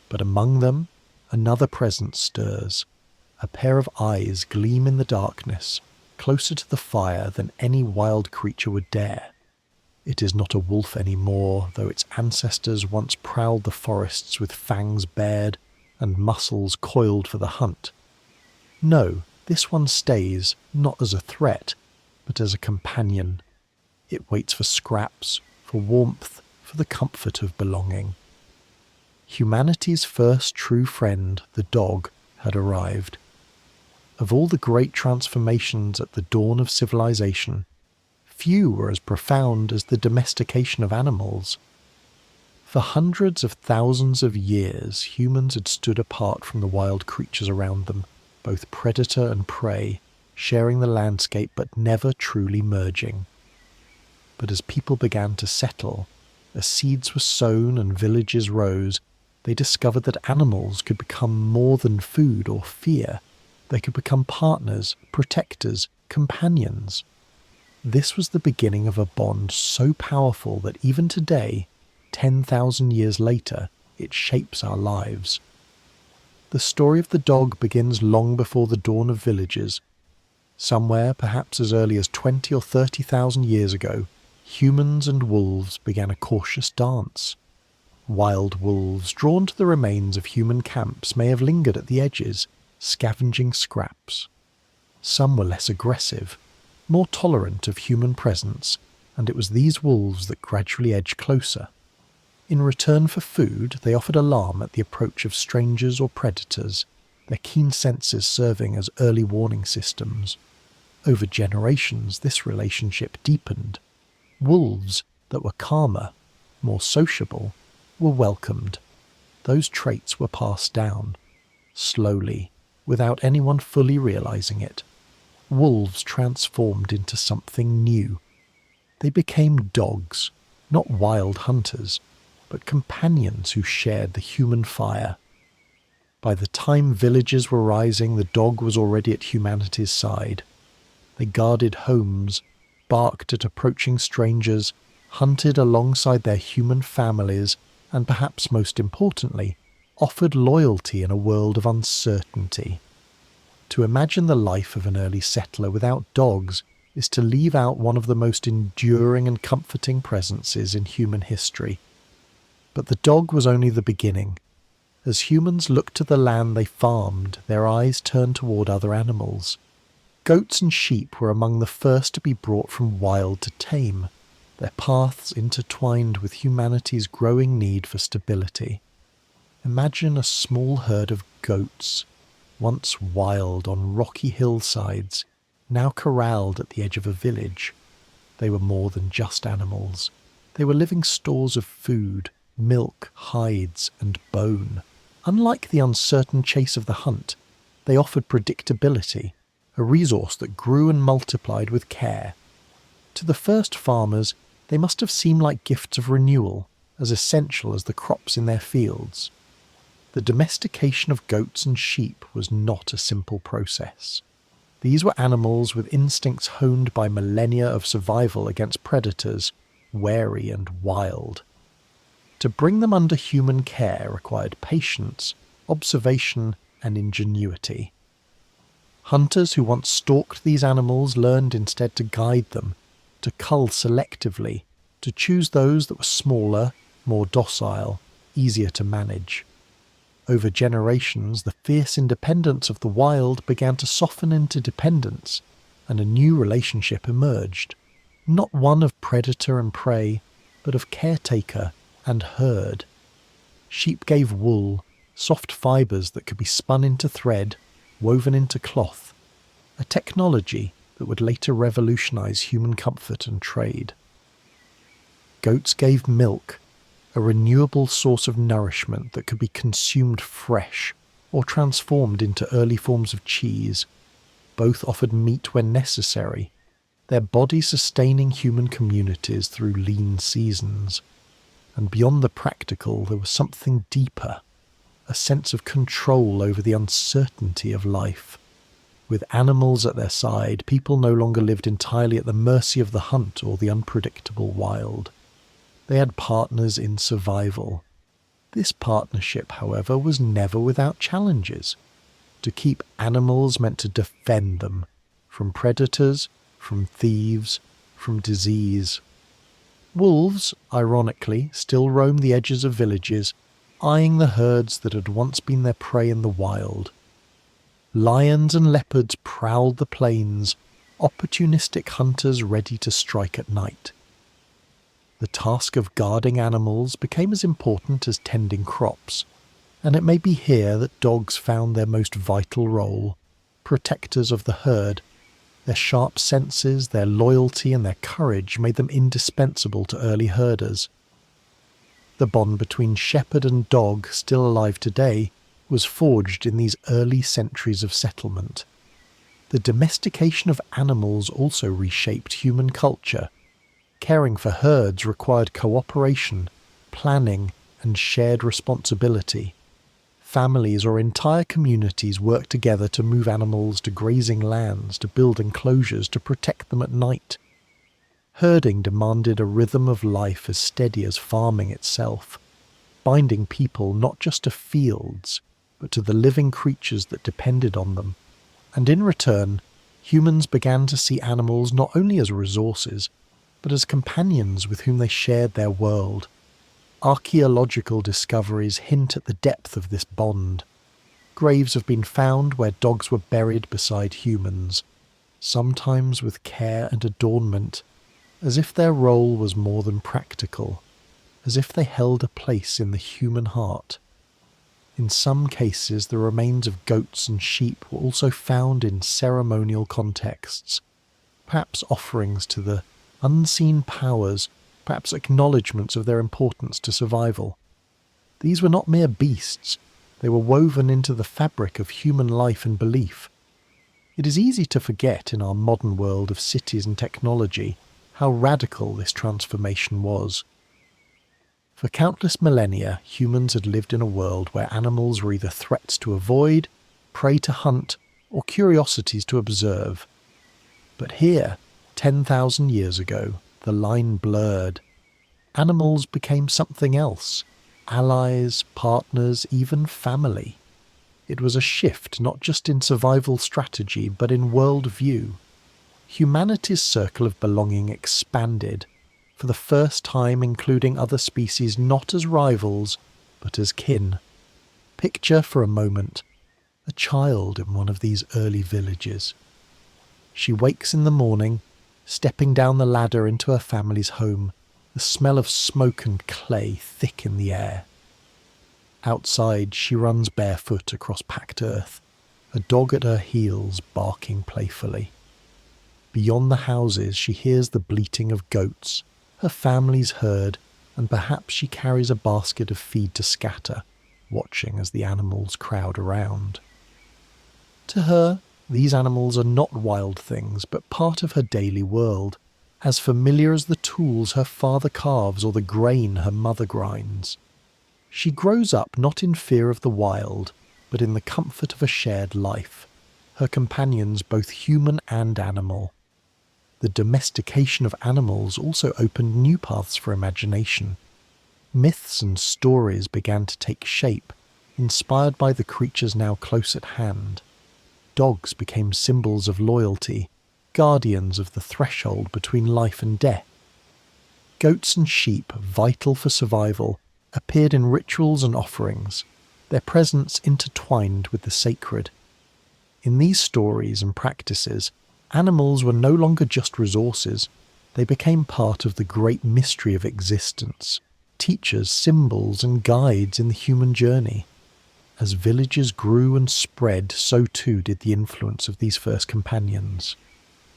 But among them, another presence stirs. A pair of eyes gleam in the darkness, closer to the fire than any wild creature would dare. It is not a wolf anymore, though its ancestors once prowled the forests with fangs bared and muscles coiled for the hunt. No, this one stays, not as a threat, but as a companion. It waits for scraps, for warmth, for the comfort of belonging. Humanity's first true friend, the dog, had arrived. Of all the great transformations at the dawn of civilization, few were as profound as the domestication of animals. For hundreds of thousands of years, humans had stood apart from the wild creatures around them, both predator and prey, sharing the landscape but never truly merging. But as people began to settle, as seeds were sown and villages rose, they discovered that animals could become more than food or fear. They could become partners, protectors, companions. This was the beginning of a bond so powerful that even today, 10,000 years later, it shapes our lives. The story of the dog begins long before the dawn of villages. Somewhere, perhaps as early as 20 or 30,000 years ago, humans and wolves began a cautious dance. Wild wolves, drawn to the remains of human camps, may have lingered at the edges, scavenging scraps. Some were less aggressive, more tolerant of human presence, and it was these wolves that gradually edged closer. In return for food, they offered alarm at the approach of strangers or predators, their keen senses serving as early warning systems. Over generations, this relationship deepened. Wolves that were calmer, more sociable, were welcomed. Those traits were passed down, slowly, without anyone fully realizing it. Wolves transformed into something new. They became dogs, not wild hunters, but companions who shared the human fire. By the time villages were rising, the dog was already at humanity's side. They guarded homes, barked at approaching strangers, hunted alongside their human families, and perhaps most importantly, offered loyalty in a world of uncertainty. To imagine the life of an early settler without dogs is to leave out one of the most enduring and comforting presences in human history. But the dog was only the beginning. As humans looked to the land they farmed, their eyes turned toward other animals. Goats and sheep were among the first to be brought from wild to tame, their paths intertwined with humanity's growing need for stability. Imagine a small herd of goats, once wild on rocky hillsides, now corralled at the edge of a village. They were more than just animals. They were living stores of food, milk, hides, and bone. Unlike the uncertain chase of the hunt, they offered predictability, a resource that grew and multiplied with care. To the first farmers, they must have seemed like gifts of renewal, as essential as the crops in their fields. The domestication of goats and sheep was not a simple process. These were animals with instincts honed by millennia of survival against predators, wary and wild. To bring them under human care required patience, observation, and ingenuity. Hunters who once stalked these animals learned instead to guide them, to cull selectively, to choose those that were smaller, more docile, easier to manage. Over generations, the fierce independence of the wild began to soften into dependence, and a new relationship emerged, not one of predator and prey, but of caretaker and herd. Sheep gave wool, soft fibres that could be spun into thread, woven into cloth, a technology that would later revolutionize human comfort and trade. Goats gave milk, a renewable source of nourishment that could be consumed fresh or transformed into early forms of cheese. Both offered meat when necessary, their body sustaining human communities through lean seasons. And beyond the practical, there was something deeper, a sense of control over the uncertainty of life. With animals at their side, people no longer lived entirely at the mercy of the hunt or the unpredictable wild. They had partners in survival. This partnership, however, was never without challenges. To keep animals meant to defend them, from predators, from thieves, from disease. Wolves, ironically, still roamed the edges of villages, eyeing the herds that had once been their prey in the wild. Lions and leopards prowled the plains, opportunistic hunters ready to strike at night. The task of guarding animals became as important as tending crops, and it may be here that dogs found their most vital role, protectors of the herd. Their sharp senses, their loyalty and their courage made them indispensable to early herders. The bond between shepherd and dog, still alive today, was forged in these early centuries of settlement. The domestication of animals also reshaped human culture. Caring for herds required cooperation, planning, and shared responsibility. Families or entire communities worked together to move animals to grazing lands, to build enclosures, to protect them at night. Herding demanded a rhythm of life as steady as farming itself, binding people not just to fields, but to the living creatures that depended on them. And in return, humans began to see animals not only as resources, but as companions with whom they shared their world. Archaeological discoveries hint at the depth of this bond. Graves have been found where dogs were buried beside humans, sometimes with care and adornment, as if their role was more than practical, as if they held a place in the human heart. In some cases, the remains of goats and sheep were also found in ceremonial contexts, perhaps offerings to the unseen powers, perhaps acknowledgements of their importance to survival. These were not mere beasts, they were woven into the fabric of human life and belief. It is easy to forget in our modern world of cities and technology how radical this transformation was. For countless millennia, humans had lived in a world where animals were either threats to avoid, prey to hunt, or curiosities to observe. But here, 10,000 years ago, the line blurred. Animals became something else, allies, partners, even family. It was a shift not just in survival strategy, but in worldview. Humanity's circle of belonging expanded, for the first time including other species not as rivals, but as kin. Picture for a moment a child in one of these early villages. She wakes in the morning, stepping down the ladder into her family's home, the smell of smoke and clay thick in the air. Outside, she runs barefoot across packed earth, a dog at her heels barking playfully. Beyond the houses, she hears the bleating of goats, her family's herd, and perhaps she carries a basket of feed to scatter, watching as the animals crowd around. To her, these animals are not wild things, but part of her daily world, as familiar as the tools her father carves or the grain her mother grinds. She grows up not in fear of the wild, but in the comfort of a shared life, her companions both human and animal. The domestication of animals also opened new paths for imagination. Myths and stories began to take shape, inspired by the creatures now close at hand. Dogs became symbols of loyalty, guardians of the threshold between life and death. Goats and sheep, vital for survival, appeared in rituals and offerings, their presence intertwined with the sacred. In these stories and practices, animals were no longer just resources, they became part of the great mystery of existence, teachers, symbols, and guides in the human journey. As villages grew and spread, so too did the influence of these first companions.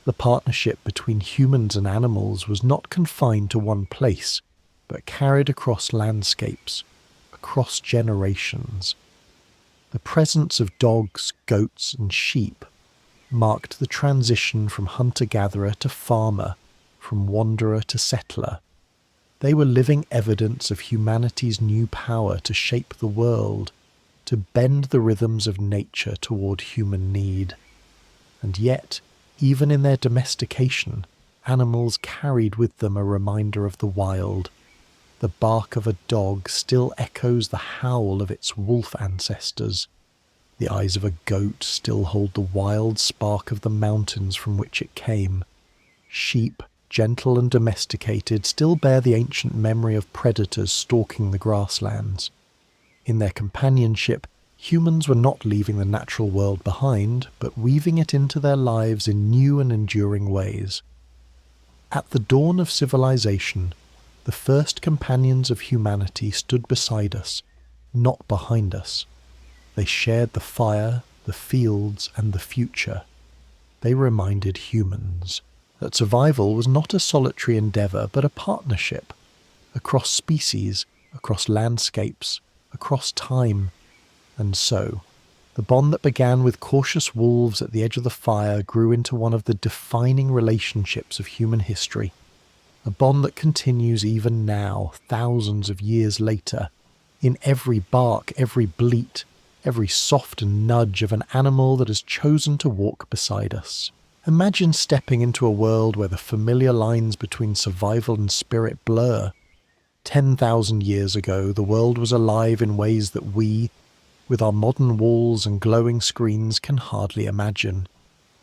The partnership between humans and animals was not confined to one place, but carried across landscapes, across generations. The presence of dogs, goats, and sheep marked the transition from hunter-gatherer to farmer, from wanderer to settler. They were living evidence of humanity's new power to shape the world, to bend the rhythms of nature toward human need. And yet, even in their domestication, animals carried with them a reminder of the wild. The bark of a dog still echoes the howl of its wolf ancestors. The eyes of a goat still hold the wild spark of the mountains from which it came. Sheep, gentle and domesticated, still bear the ancient memory of predators stalking the grasslands. In their companionship, humans were not leaving the natural world behind, but weaving it into their lives in new and enduring ways. At the dawn of civilization, the first companions of humanity stood beside us, not behind us. They shared the fire, the fields, and the future. They reminded humans that survival was not a solitary endeavour, but a partnership, across species, across landscapes, across time. And so, the bond that began with cautious wolves at the edge of the fire grew into one of the defining relationships of human history, a bond that continues even now, thousands of years later, in every bark, every bleat, every soft nudge of an animal that has chosen to walk beside us. Imagine stepping into a world where the familiar lines between survival and spirit blur. 10,000 years ago, the world was alive in ways that we, with our modern walls and glowing screens, can hardly imagine.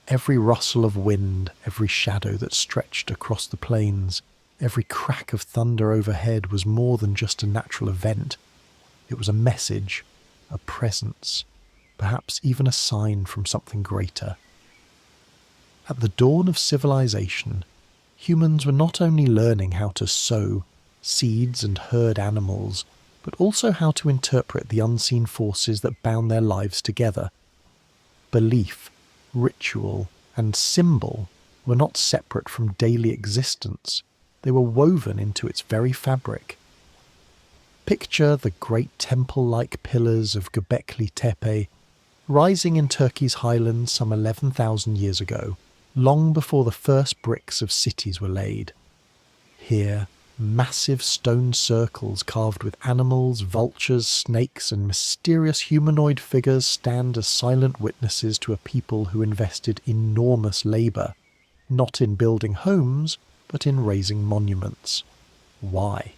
Every rustle of wind, every shadow that stretched across the plains, every crack of thunder overhead was more than just a natural event. It was a message, a presence, perhaps even a sign from something greater. At the dawn of civilization, humans were not only learning how to sow seeds and herd animals, but also how to interpret the unseen forces that bound their lives together. Belief, ritual, and symbol were not separate from daily existence. They were woven into its very fabric. Picture the great temple-like pillars of Göbekli Tepe, rising in Turkey's highlands some 11,000 years ago, long before the first bricks of cities were laid. Here, massive stone circles carved with animals, vultures, snakes, and mysterious humanoid figures stand as silent witnesses to a people who invested enormous labour, not in building homes, but in raising monuments. Why?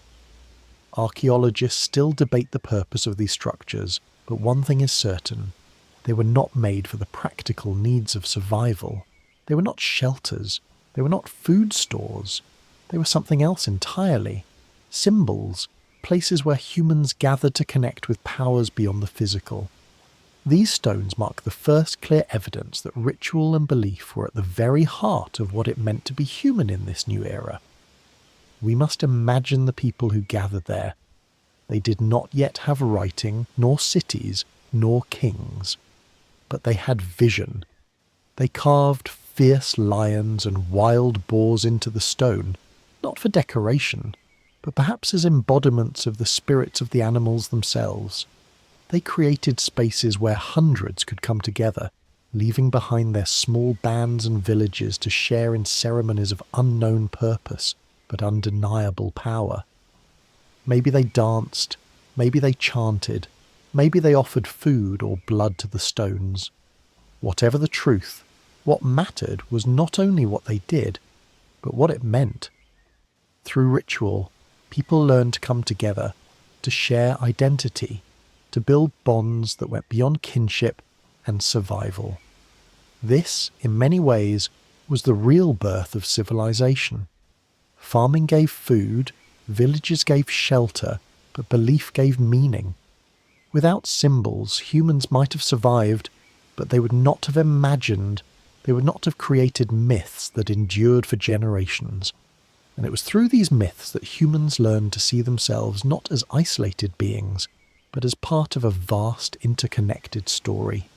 Archaeologists still debate the purpose of these structures, but one thing is certain: they were not made for the practical needs of survival. They were not shelters. They were not food stores. They were something else entirely. Symbols, places where humans gathered to connect with powers beyond the physical. These stones mark the first clear evidence that ritual and belief were at the very heart of what it meant to be human in this new era. We must imagine the people who gathered there. They did not yet have writing, nor cities, nor kings. But they had vision. They carved fierce lions and wild boars into the stone, not for decoration, but perhaps as embodiments of the spirits of the animals themselves. They created spaces where hundreds could come together, leaving behind their small bands and villages to share in ceremonies of unknown purpose but undeniable power. Maybe they danced, maybe they chanted, maybe they offered food or blood to the stones. Whatever the truth, what mattered was not only what they did, but what it meant. Through ritual, people learned to come together, to share identity, to build bonds that went beyond kinship and survival. This, in many ways, was the real birth of civilization. Farming gave food, villages gave shelter, but belief gave meaning. Without symbols, humans might have survived, but they would not have imagined, they would not have created myths that endured for generations. And it was through these myths that humans learned to see themselves not as isolated beings, but as part of a vast interconnected story.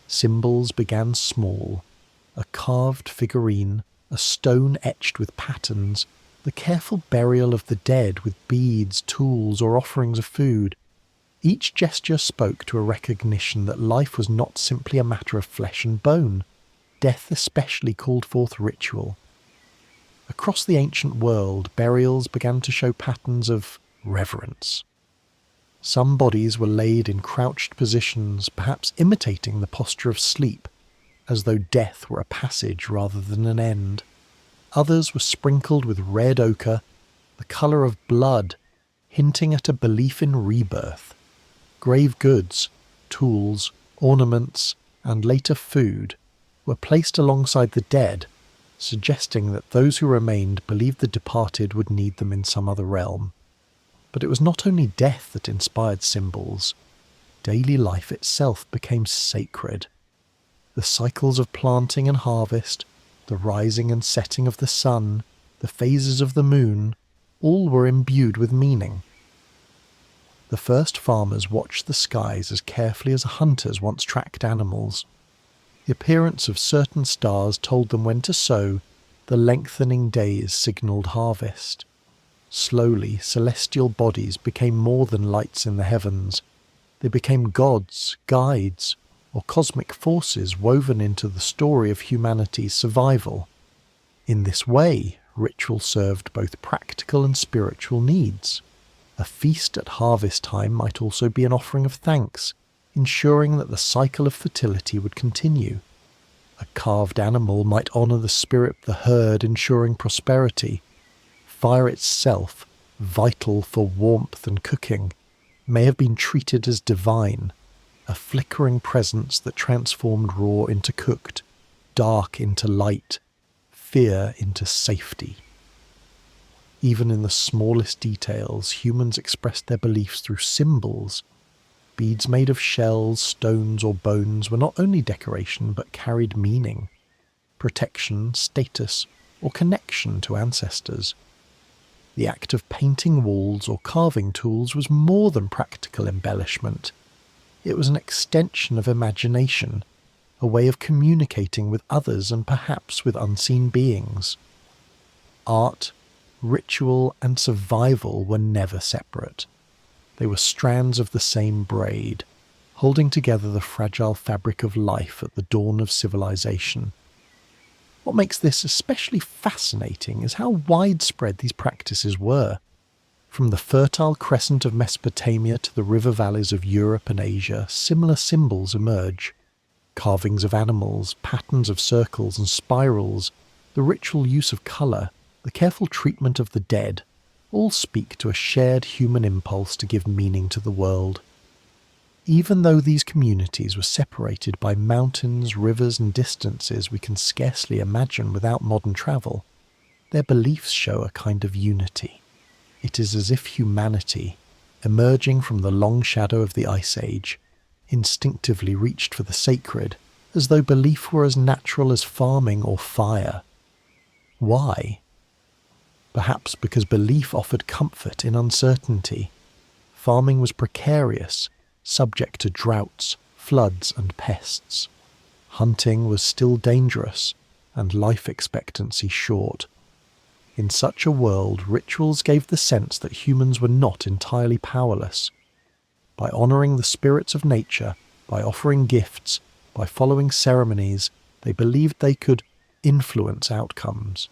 Symbols began small: a carved figurine, a stone etched with patterns, the careful burial of the dead with beads, tools, or offerings of food. Each gesture spoke to a recognition that life was not simply a matter of flesh and bone. Death especially called forth ritual. Across the ancient world, burials began to show patterns of reverence. Some bodies were laid in crouched positions, perhaps imitating the posture of sleep, as though death were a passage rather than an end. Others were sprinkled with red ochre, the colour of blood, hinting at a belief in rebirth. Grave goods, tools, ornaments, and later food were placed alongside the dead, suggesting that those who remained believed the departed would need them in some other realm. But it was not only death that inspired symbols. Daily life itself became sacred. The cycles of planting and harvest, the rising and setting of the sun, the phases of the moon, all were imbued with meaning. The first farmers watched the skies as carefully as hunters once tracked animals. The appearance of certain stars told them when to sow, the lengthening days signalled harvest. Slowly, celestial bodies became more than lights in the heavens. They became gods, guides, or cosmic forces woven into the story of humanity's survival. In this way, ritual served both practical and spiritual needs. A feast at harvest time might also be an offering of thanks, ensuring that the cycle of fertility would continue. A carved animal might honour the spirit of the herd, ensuring prosperity. Fire itself, vital for warmth and cooking, may have been treated as divine, a flickering presence that transformed raw into cooked, dark into light, fear into safety. Even in the smallest details, humans expressed their beliefs through symbols. Beads made of shells, stones, or bones were not only decoration but carried meaning, protection, status, or connection to ancestors. The act of painting walls or carving tools was more than practical embellishment. It was an extension of imagination, a way of communicating with others and perhaps with unseen beings. Art, ritual, and survival were never separate. They were strands of the same braid, holding together the fragile fabric of life at the dawn of civilization. What makes this especially fascinating is how widespread these practices were. From the fertile crescent of Mesopotamia to the river valleys of Europe and Asia, similar symbols emerge. Carvings of animals, patterns of circles and spirals, the ritual use of colour, the careful treatment of the dead, all speak to a shared human impulse to give meaning to the world. Even though these communities were separated by mountains, rivers and distances we can scarcely imagine without modern travel, their beliefs show a kind of unity. It is as if humanity, emerging from the long shadow of the Ice Age, instinctively reached for the sacred, as though belief were as natural as farming or fire. Why? Perhaps because belief offered comfort in uncertainty. Farming was precarious, subject to droughts, floods and pests. Hunting was still dangerous, and life expectancy short. In such a world, rituals gave the sense that humans were not entirely powerless. By honouring the spirits of nature, by offering gifts, by following ceremonies, they believed they could influence outcomes.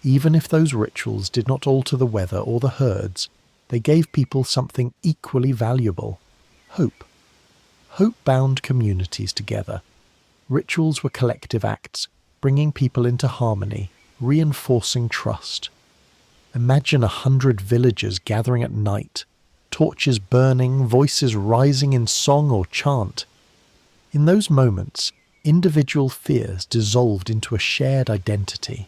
Even if those rituals did not alter the weather or the herds, They gave people something equally valuable: hope. Hope bound communities together. Rituals were collective acts, bringing people into harmony, reinforcing trust. Imagine 100 villagers gathering at night, torches burning, voices rising in song or chant. In those moments, individual fears dissolved into a shared identity.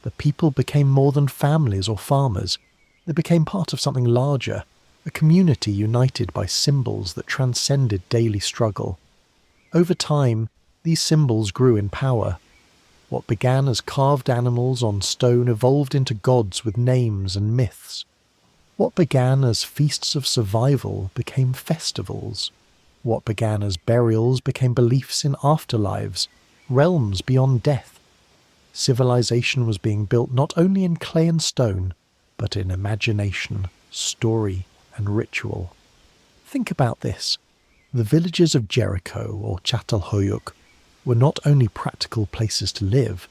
The people became more than families or farmers. They became part of something larger, a community united by symbols that transcended daily struggle. Over time, these symbols grew in power. What began as carved animals on stone evolved into gods with names and myths. What began as feasts of survival became festivals. What began as burials became beliefs in afterlives, realms beyond death. Civilization was being built not only in clay and stone, but in imagination, story, and ritual. Think about this. The villages of Jericho or Çatalhöyük were not only practical places to live,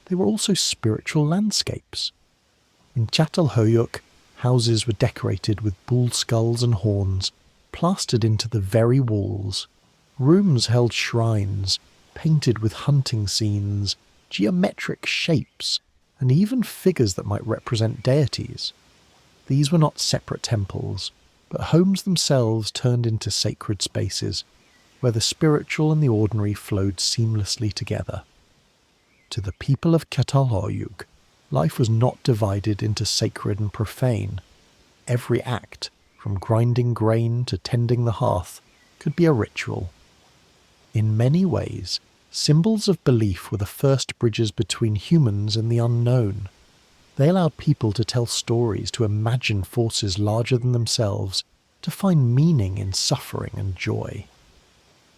they were also spiritual landscapes. In Çatalhöyük, houses were decorated with bull skulls and horns, plastered into the very walls. Rooms held shrines, painted with hunting scenes, geometric shapes, and even figures that might represent deities. These were not separate temples, but homes themselves turned into sacred spaces, where the spiritual and the ordinary flowed seamlessly together. To the people of Çatalhöyük, life was not divided into sacred and profane. Every act, from grinding grain to tending the hearth, could be a ritual. In many ways, symbols of belief were the first bridges between humans and the unknown. They allowed people to tell stories, to imagine forces larger than themselves, to find meaning in suffering and joy.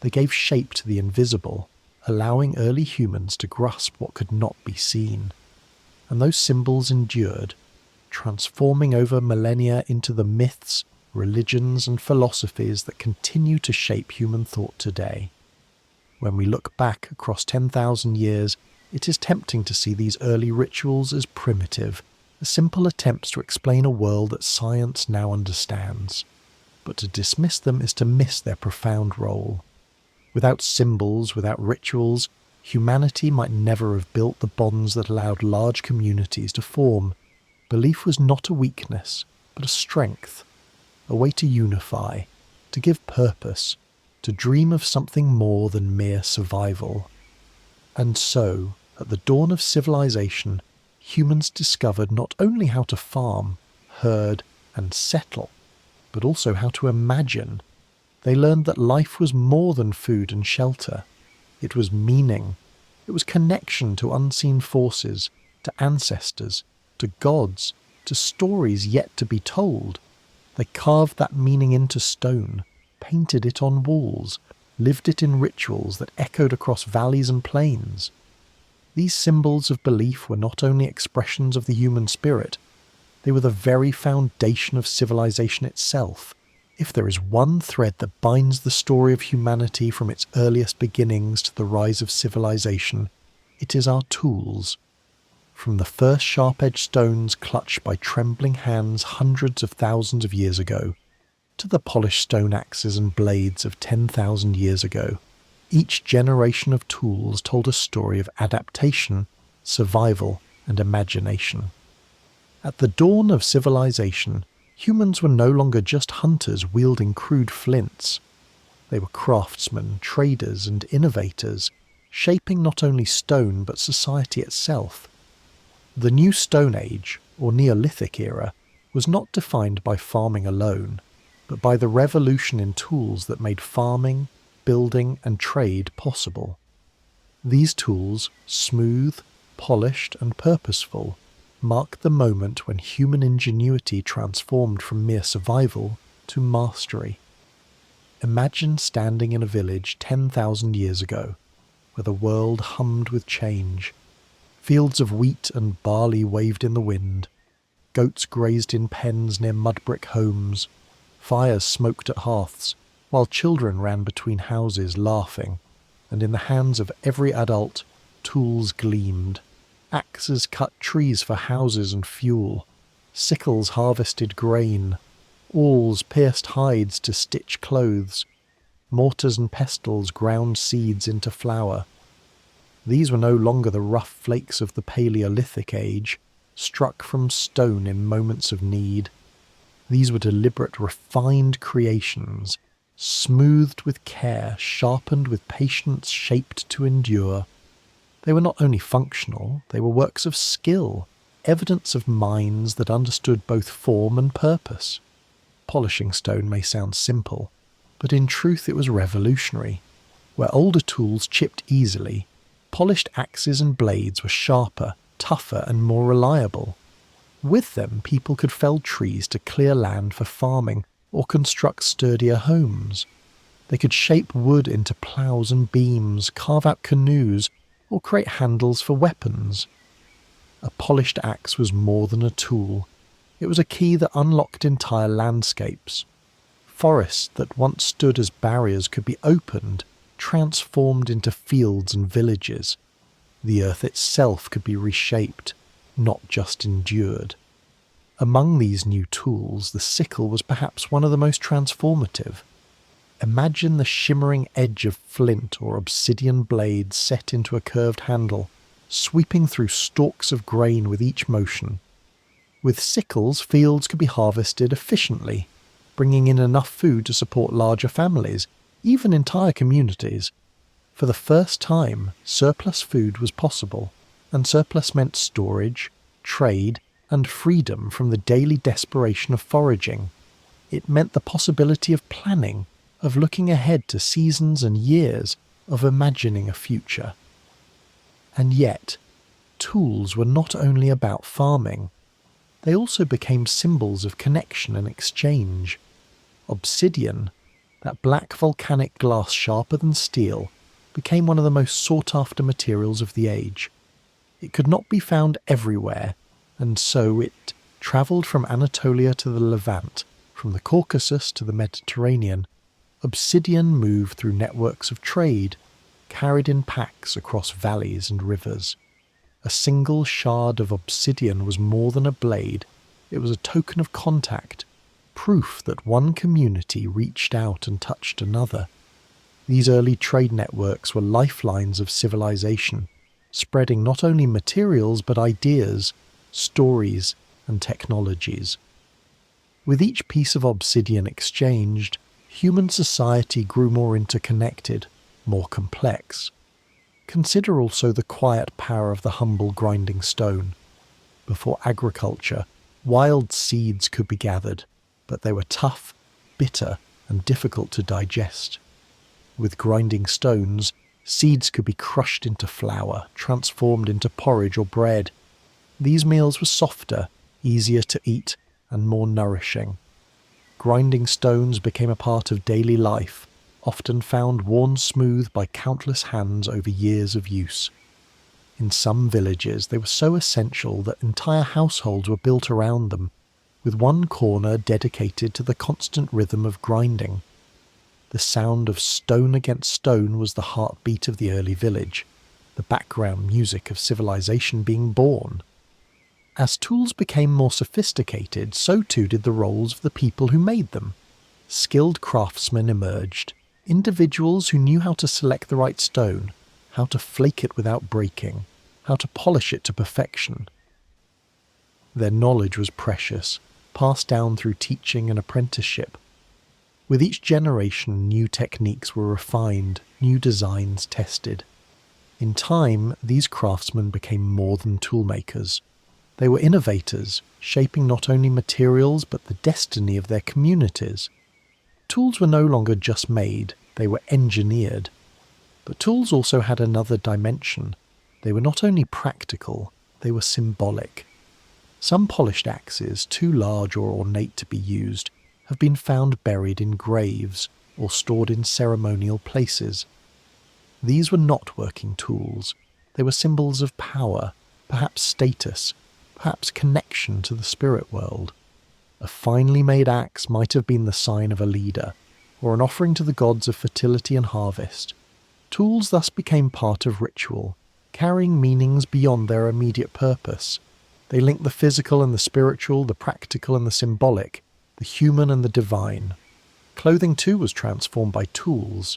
They gave shape to the invisible, allowing early humans to grasp what could not be seen. And those symbols endured, transforming over millennia into the myths, religions, and philosophies that continue to shape human thought today. When we look back across 10,000 years, it is tempting to see these early rituals as primitive, as simple attempts to explain a world that science now understands. But to dismiss them is to miss their profound role. Without symbols, without rituals, humanity might never have built the bonds that allowed large communities to form. Belief was not a weakness, but a strength, a way to unify, to give purpose, to dream of something more than mere survival. And so, at the dawn of civilization, humans discovered not only how to farm, herd, and settle, but also how to imagine. They learned that life was more than food and shelter. It was meaning. It was connection to unseen forces, to ancestors, to gods, to stories yet to be told. They carved that meaning into stone, painted it on walls, lived it in rituals that echoed across valleys and plains. These symbols of belief were not only expressions of the human spirit, they were the very foundation of civilization itself. If there is one thread that binds the story of humanity from its earliest beginnings to the rise of civilization, it is our tools. From the first sharp-edged stones clutched by trembling hands hundreds of thousands of years ago, to the polished stone axes and blades of 10,000 years ago, each generation of tools told a story of adaptation, survival, and imagination. At the dawn of civilization, humans were no longer just hunters wielding crude flints. They were craftsmen, traders, and innovators, shaping not only stone but society itself. The new Stone Age, or Neolithic era, was not defined by farming alone, but by the revolution in tools that made farming, building, and trade possible. These tools, smooth, polished, and purposeful, marked the moment when human ingenuity transformed from mere survival to mastery. Imagine standing in a village 10,000 years ago, where the world hummed with change. Fields of wheat and barley waved in the wind. Goats grazed in pens near mud-brick homes. Fires smoked at hearths, while children ran between houses laughing, and in the hands of every adult, tools gleamed. Axes cut trees for houses and fuel. Sickles harvested grain. Awls pierced hides to stitch clothes. Mortars and pestles ground seeds into flour. These were no longer the rough flakes of the Paleolithic age, struck from stone in moments of need. These were deliberate, refined creations, smoothed with care, sharpened with patience, shaped to endure. They were not only functional, they were works of skill, evidence of minds that understood both form and purpose. Polishing stone may sound simple, but in truth it was revolutionary. Where older tools chipped easily, polished axes and blades were sharper, tougher, and more reliable. With them, people could fell trees to clear land for farming or construct sturdier homes. They could shape wood into ploughs and beams, carve out canoes, or create handles for weapons. A polished axe was more than a tool. It was a key that unlocked entire landscapes. Forests that once stood as barriers could be opened, transformed into fields and villages. The earth itself could be reshaped, not just endured. Among these new tools, the sickle was perhaps one of the most transformative. Imagine the shimmering edge of flint or obsidian blade set into a curved handle, sweeping through stalks of grain with each motion. With sickles, fields could be harvested efficiently, bringing in enough food to support larger families, even entire communities. For the first time, surplus food was possible, and surplus meant storage, trade, and freedom from the daily desperation of foraging. It meant the possibility of planning, of looking ahead to seasons and years, of imagining a future. And yet, tools were not only about farming. They also became symbols of connection and exchange. Obsidian, that black volcanic glass sharper than steel, became one of the most sought-after materials of the age. It could not be found everywhere, and so it travelled from Anatolia to the Levant, from the Caucasus to the Mediterranean. Obsidian moved through networks of trade, carried in packs across valleys and rivers. A single shard of obsidian was more than a blade. It was a token of contact, proof that one community reached out and touched another. These early trade networks were lifelines of civilization, spreading not only materials but ideas, stories, and technologies. With each piece of obsidian exchanged, human society grew more interconnected, more complex. Consider also the quiet power of the humble grinding stone. Before agriculture, wild seeds could be gathered, but they were tough, bitter, and difficult to digest. With grinding stones, seeds could be crushed into flour, transformed into porridge or bread. These meals were softer, easier to eat, and more nourishing. Grinding stones became a part of daily life, often found worn smooth by countless hands over years of use. In some villages, they were so essential that entire households were built around them, with one corner dedicated to the constant rhythm of grinding. The sound of stone against stone was the heartbeat of the early village, the background music of civilization being born. As tools became more sophisticated, so too did the roles of the people who made them. Skilled craftsmen emerged, individuals who knew how to select the right stone, how to flake it without breaking, how to polish it to perfection. Their knowledge was precious, passed down through teaching and apprenticeship. With each generation, new techniques were refined, new designs tested. In time, these craftsmen became more than toolmakers. They were innovators, shaping not only materials but the destiny of their communities. Tools were no longer just made, they were engineered. But tools also had another dimension. They were not only practical, they were symbolic. Some polished axes, too large or ornate to be used, have been found buried in graves or stored in ceremonial places. These were not working tools. They were symbols of power, perhaps status, perhaps connection to the spirit world. A finely made axe might have been the sign of a leader, or an offering to the gods of fertility and harvest. Tools thus became part of ritual, carrying meanings beyond their immediate purpose. They linked the physical and the spiritual, the practical and the symbolic, the human and the divine. Clothing too was transformed by tools.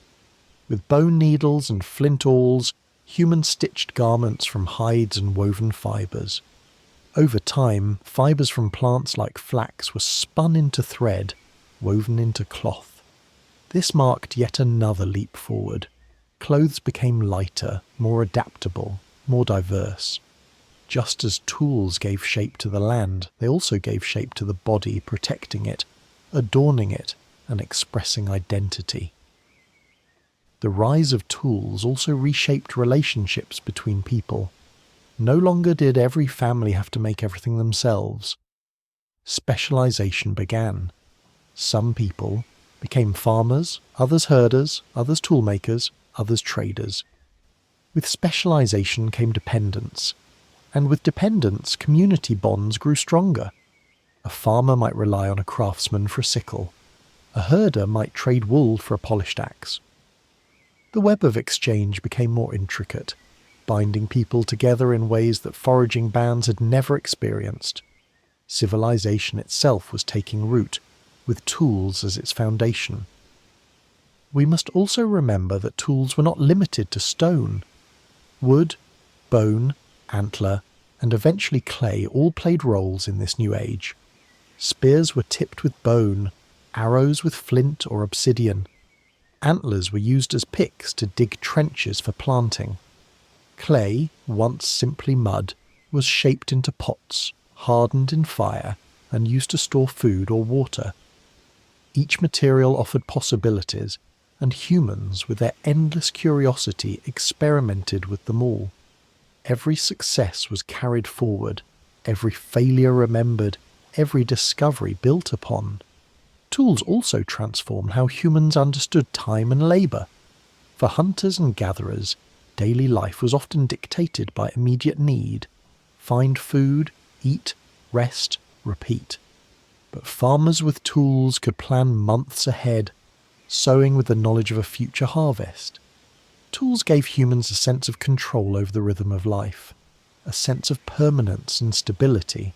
With bone needles and flint awls, humans stitched garments from hides and woven fibres. Over time, fibres from plants like flax were spun into thread, woven into cloth. This marked yet another leap forward. Clothes became lighter, more adaptable, more diverse. Just as tools gave shape to the land, they also gave shape to the body, protecting it, adorning it, and expressing identity. The rise of tools also reshaped relationships between people. No longer did every family have to make everything themselves. Specialization began. Some people became farmers, others herders, others toolmakers, others traders. With specialization came dependence, and with dependence, community bonds grew stronger. A farmer might rely on a craftsman for a sickle. A herder might trade wool for a polished axe. The web of exchange became more intricate, binding people together in ways that foraging bands had never experienced. Civilization itself was taking root, with tools as its foundation. We must also remember that tools were not limited to stone. Wood, bone, antler, and eventually clay all played roles in this new age. Spears were tipped with bone, arrows with flint or obsidian. Antlers were used as picks to dig trenches for planting. Clay, once simply mud, was shaped into pots, hardened in fire, and used to store food or water. Each material offered possibilities, and humans, with their endless curiosity, experimented with them all. Every success was carried forward, every failure remembered, every discovery built upon. Tools also transformed how humans understood time and labour. For hunters and gatherers, daily life was often dictated by immediate need. Find food, eat, rest, repeat. But farmers with tools could plan months ahead, sowing with the knowledge of a future harvest. Tools gave humans a sense of control over the rhythm of life, a sense of permanence and stability.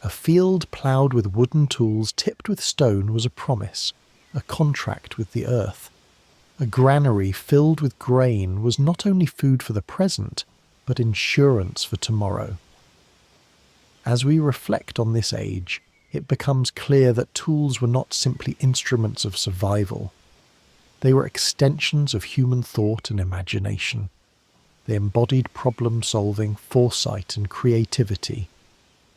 A field ploughed with wooden tools tipped with stone was a promise, a contract with the earth. A granary filled with grain was not only food for the present, but insurance for tomorrow. As we reflect on this age, it becomes clear that tools were not simply instruments of survival. They were extensions of human thought and imagination. They embodied problem-solving, foresight, and creativity.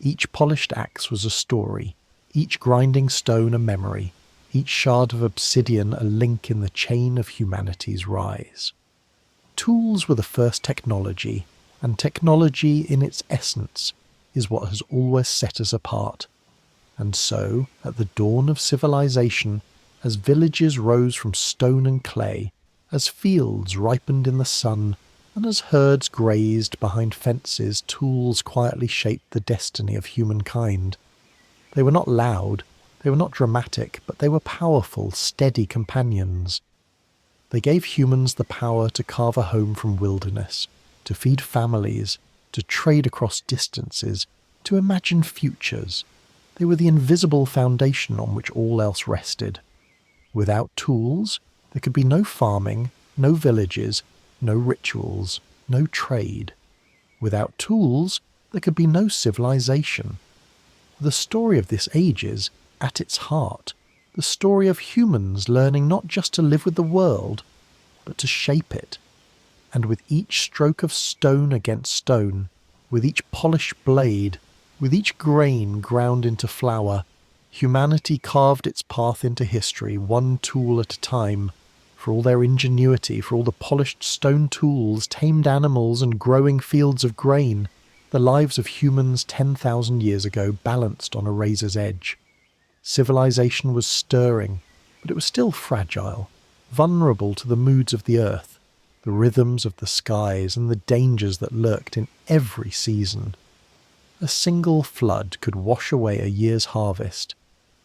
Each polished axe was a story, each grinding stone a memory, each shard of obsidian a link in the chain of humanity's rise. Tools were the first technology, and technology in its essence is what has always set us apart. And so, at the dawn of civilization, as villages rose from stone and clay, as fields ripened in the sun, and as herds grazed behind fences, tools quietly shaped the destiny of humankind. They were not loud, they were not dramatic, but they were powerful, steady companions. They gave humans the power to carve a home from wilderness, to feed families, to trade across distances, to imagine futures. They were the invisible foundation on which all else rested. Without tools, there could be no farming, no villages, no rituals, no trade. Without tools, there could be no civilization. The story of this age is, at its heart, the story of humans learning not just to live with the world, but to shape it. And with each stroke of stone against stone, with each polished blade, with each grain ground into flour, humanity carved its path into history, one tool at a time. For all their ingenuity, for all the polished stone tools, tamed animals, and growing fields of grain, the lives of humans 10,000 years ago balanced on a razor's edge. Civilization was stirring, but it was still fragile, vulnerable to the moods of the earth, the rhythms of the skies, and the dangers that lurked in every season. A single flood could wash away a year's harvest.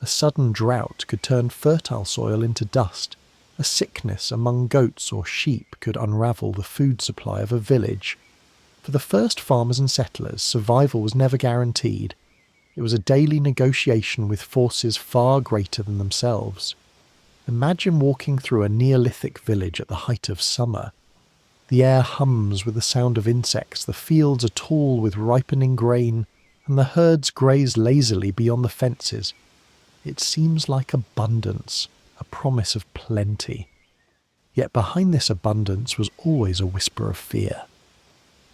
A sudden drought could turn fertile soil into dust. A sickness among goats or sheep could unravel the food supply of a village. For the first farmers and settlers, survival was never guaranteed. It was a daily negotiation with forces far greater than themselves. Imagine walking through a Neolithic village at the height of summer. The air hums with the sound of insects, the fields are tall with ripening grain, and the herds graze lazily beyond the fences. It seems like abundance, a promise of plenty. Yet behind this abundance was always a whisper of fear.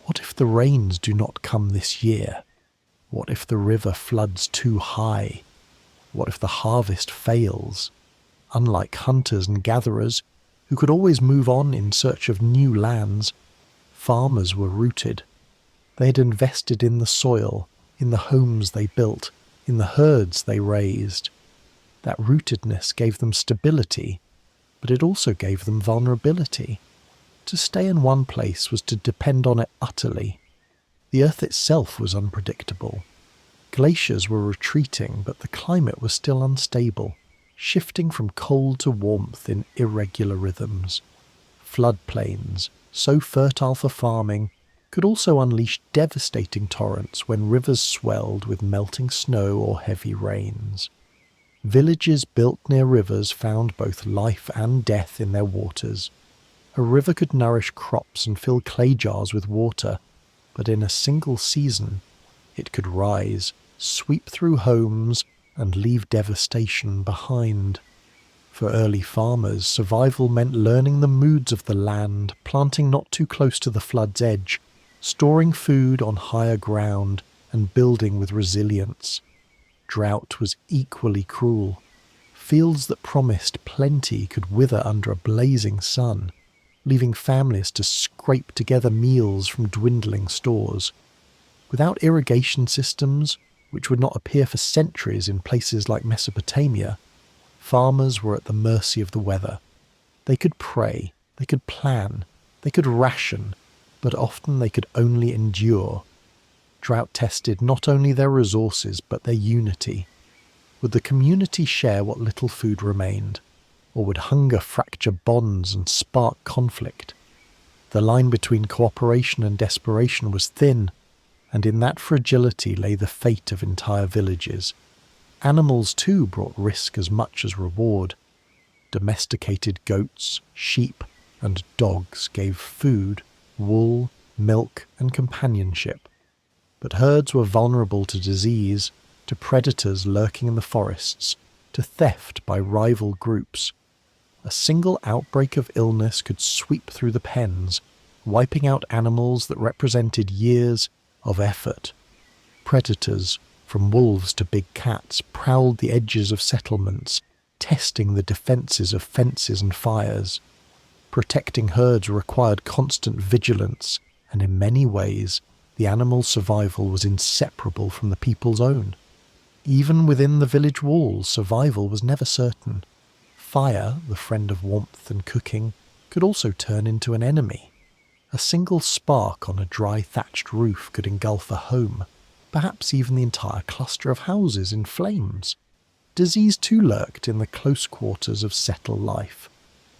What if the rains do not come this year? What if the river floods too high? What if the harvest fails? Unlike hunters and gatherers, who could always move on in search of new lands, farmers were rooted. They had invested in the soil, in the homes they built, in the herds they raised. That rootedness gave them stability, but it also gave them vulnerability. To stay in one place was to depend on it utterly. The earth itself was unpredictable. Glaciers were retreating, but the climate was still unstable, shifting from cold to warmth in irregular rhythms. Floodplains, so fertile for farming, could also unleash devastating torrents when rivers swelled with melting snow or heavy rains. Villages built near rivers found both life and death in their waters. A river could nourish crops and fill clay jars with water, but in a single season it could rise, sweep through homes, and leave devastation behind. For early farmers, survival meant learning the moods of the land, planting not too close to the flood's edge, storing food on higher ground, and building with resilience. Drought was equally cruel. Fields that promised plenty could wither under a blazing sun, leaving families to scrape together meals from dwindling stores. Without irrigation systems, which would not appear for centuries in places like Mesopotamia, farmers were at the mercy of the weather. They could pray, they could plan, they could ration, but often they could only endure. Drought tested not only their resources but their unity. Would the community share what little food remained? Or would hunger fracture bonds and spark conflict? The line between cooperation and desperation was thin, and in that fragility lay the fate of entire villages. Animals too brought risk as much as reward. Domesticated goats, sheep, and dogs gave food, wool, milk, and companionship. But herds were vulnerable to disease, to predators lurking in the forests, to theft by rival groups. A single outbreak of illness could sweep through the pens, wiping out animals that represented years of effort. Predators, from wolves to big cats, prowled the edges of settlements, testing the defences of fences and fires. Protecting herds required constant vigilance, and in many ways, the animal's survival was inseparable from the people's own. Even within the village walls, survival was never certain. Fire, the friend of warmth and cooking, could also turn into an enemy. A single spark on a dry thatched roof could engulf a home, perhaps even the entire cluster of houses in flames. Disease too lurked in the close quarters of settled life.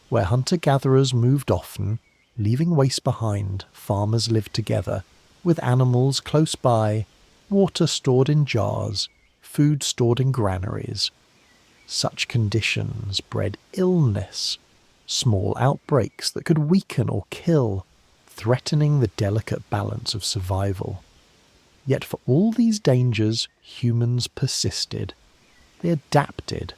Where hunter-gatherers moved often, leaving waste behind, farmers lived together, with animals close by, water stored in jars, food stored in granaries. Such conditions bred illness, small outbreaks that could weaken or kill, threatening the delicate balance of survival. Yet for all these dangers, humans persisted. They adapted.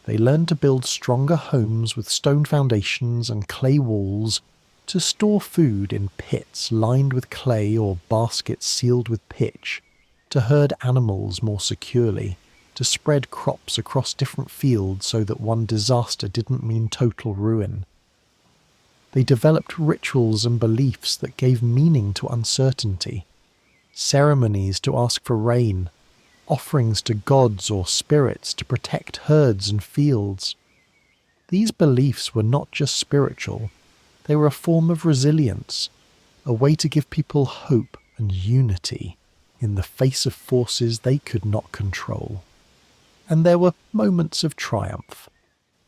They learned to build stronger homes with stone foundations and clay walls, to store food in pits lined with clay or baskets sealed with pitch, to herd animals more securely, to spread crops across different fields so that one disaster didn't mean total ruin. They developed rituals and beliefs that gave meaning to uncertainty, ceremonies to ask for rain, offerings to gods or spirits to protect herds and fields. These beliefs were not just spiritual, they were a form of resilience, a way to give people hope and unity in the face of forces they could not control. And there were moments of triumph,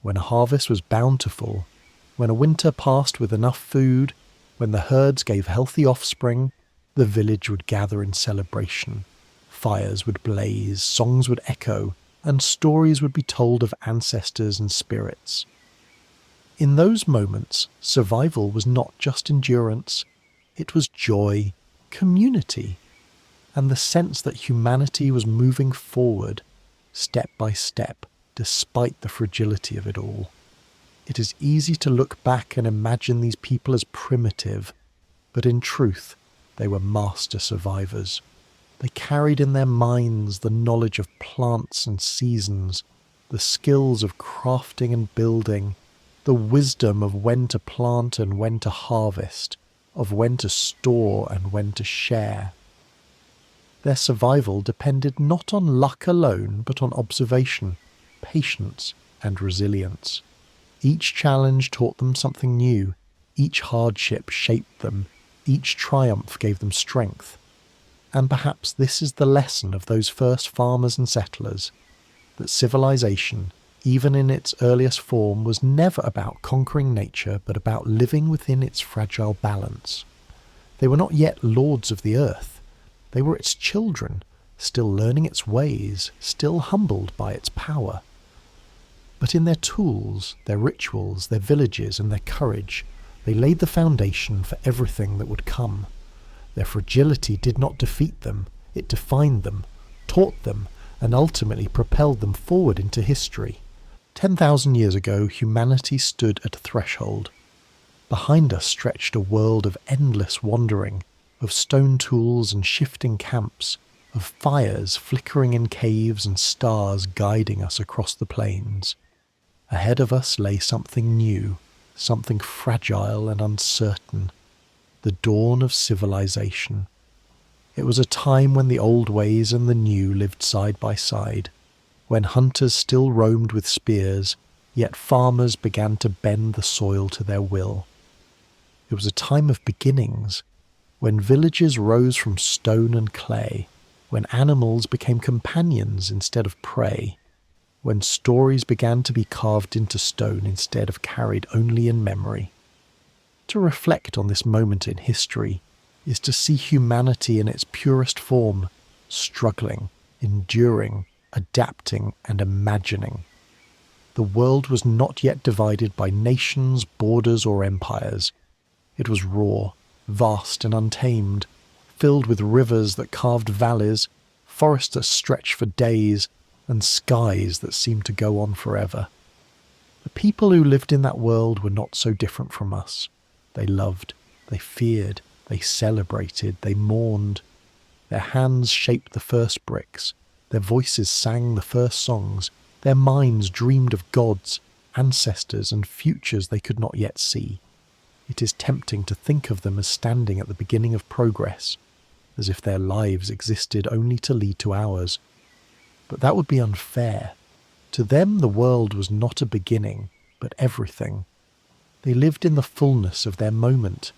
when a harvest was bountiful, when a winter passed with enough food, when the herds gave healthy offspring, The village would gather in celebration. Fires would blaze, songs would echo, and stories would be told of ancestors and spirits. In those moments, survival was not just endurance, it was joy, community, and the sense that humanity was moving forward, step by step, despite the fragility of it all. It is easy to look back and imagine these people as primitive, but in truth, they were master survivors. They carried in their minds the knowledge of plants and seasons, the skills of crafting and building, the wisdom of when to plant and when to harvest, of when to store and when to share. Their survival depended not on luck alone, but on observation, patience, and resilience. Each challenge taught them something new, each hardship shaped them, each triumph gave them strength. And perhaps this is the lesson of those first farmers and settlers, that civilization, even in its earliest form, was never about conquering nature, but about living within its fragile balance. They were not yet lords of the earth. They were its children, still learning its ways, still humbled by its power. But in their tools, their rituals, their villages, and their courage, they laid the foundation for everything that would come. Their fragility did not defeat them, it defined them, taught them, and ultimately propelled them forward into history. 10,000 years ago, humanity stood at a threshold. Behind us stretched a world of endless wandering, of stone tools and shifting camps, of fires flickering in caves and stars guiding us across the plains. Ahead of us lay something new, something fragile and uncertain, the dawn of civilization. It was a time when the old ways and the new lived side by side, when hunters still roamed with spears, yet farmers began to bend the soil to their will. It was a time of beginnings, when villages rose from stone and clay, when animals became companions instead of prey, when stories began to be carved into stone instead of carried only in memory. To reflect on this moment in history is to see humanity in its purest form, struggling, enduring, adapting, and imagining. The world was not yet divided by nations, borders, or empires. It was raw, vast, and untamed, filled with rivers that carved valleys, forests that stretched for days, and skies that seemed to go on forever. The people who lived in that world were not so different from us. They loved, they feared, they celebrated, they mourned. Their hands shaped the first bricks, their voices sang the first songs, their minds dreamed of gods, ancestors, and futures they could not yet see. It is tempting to think of them as standing at the beginning of progress, as if their lives existed only to lead to ours. But that would be unfair. To them the world was not a beginning, but everything. They lived in the fullness of their moment.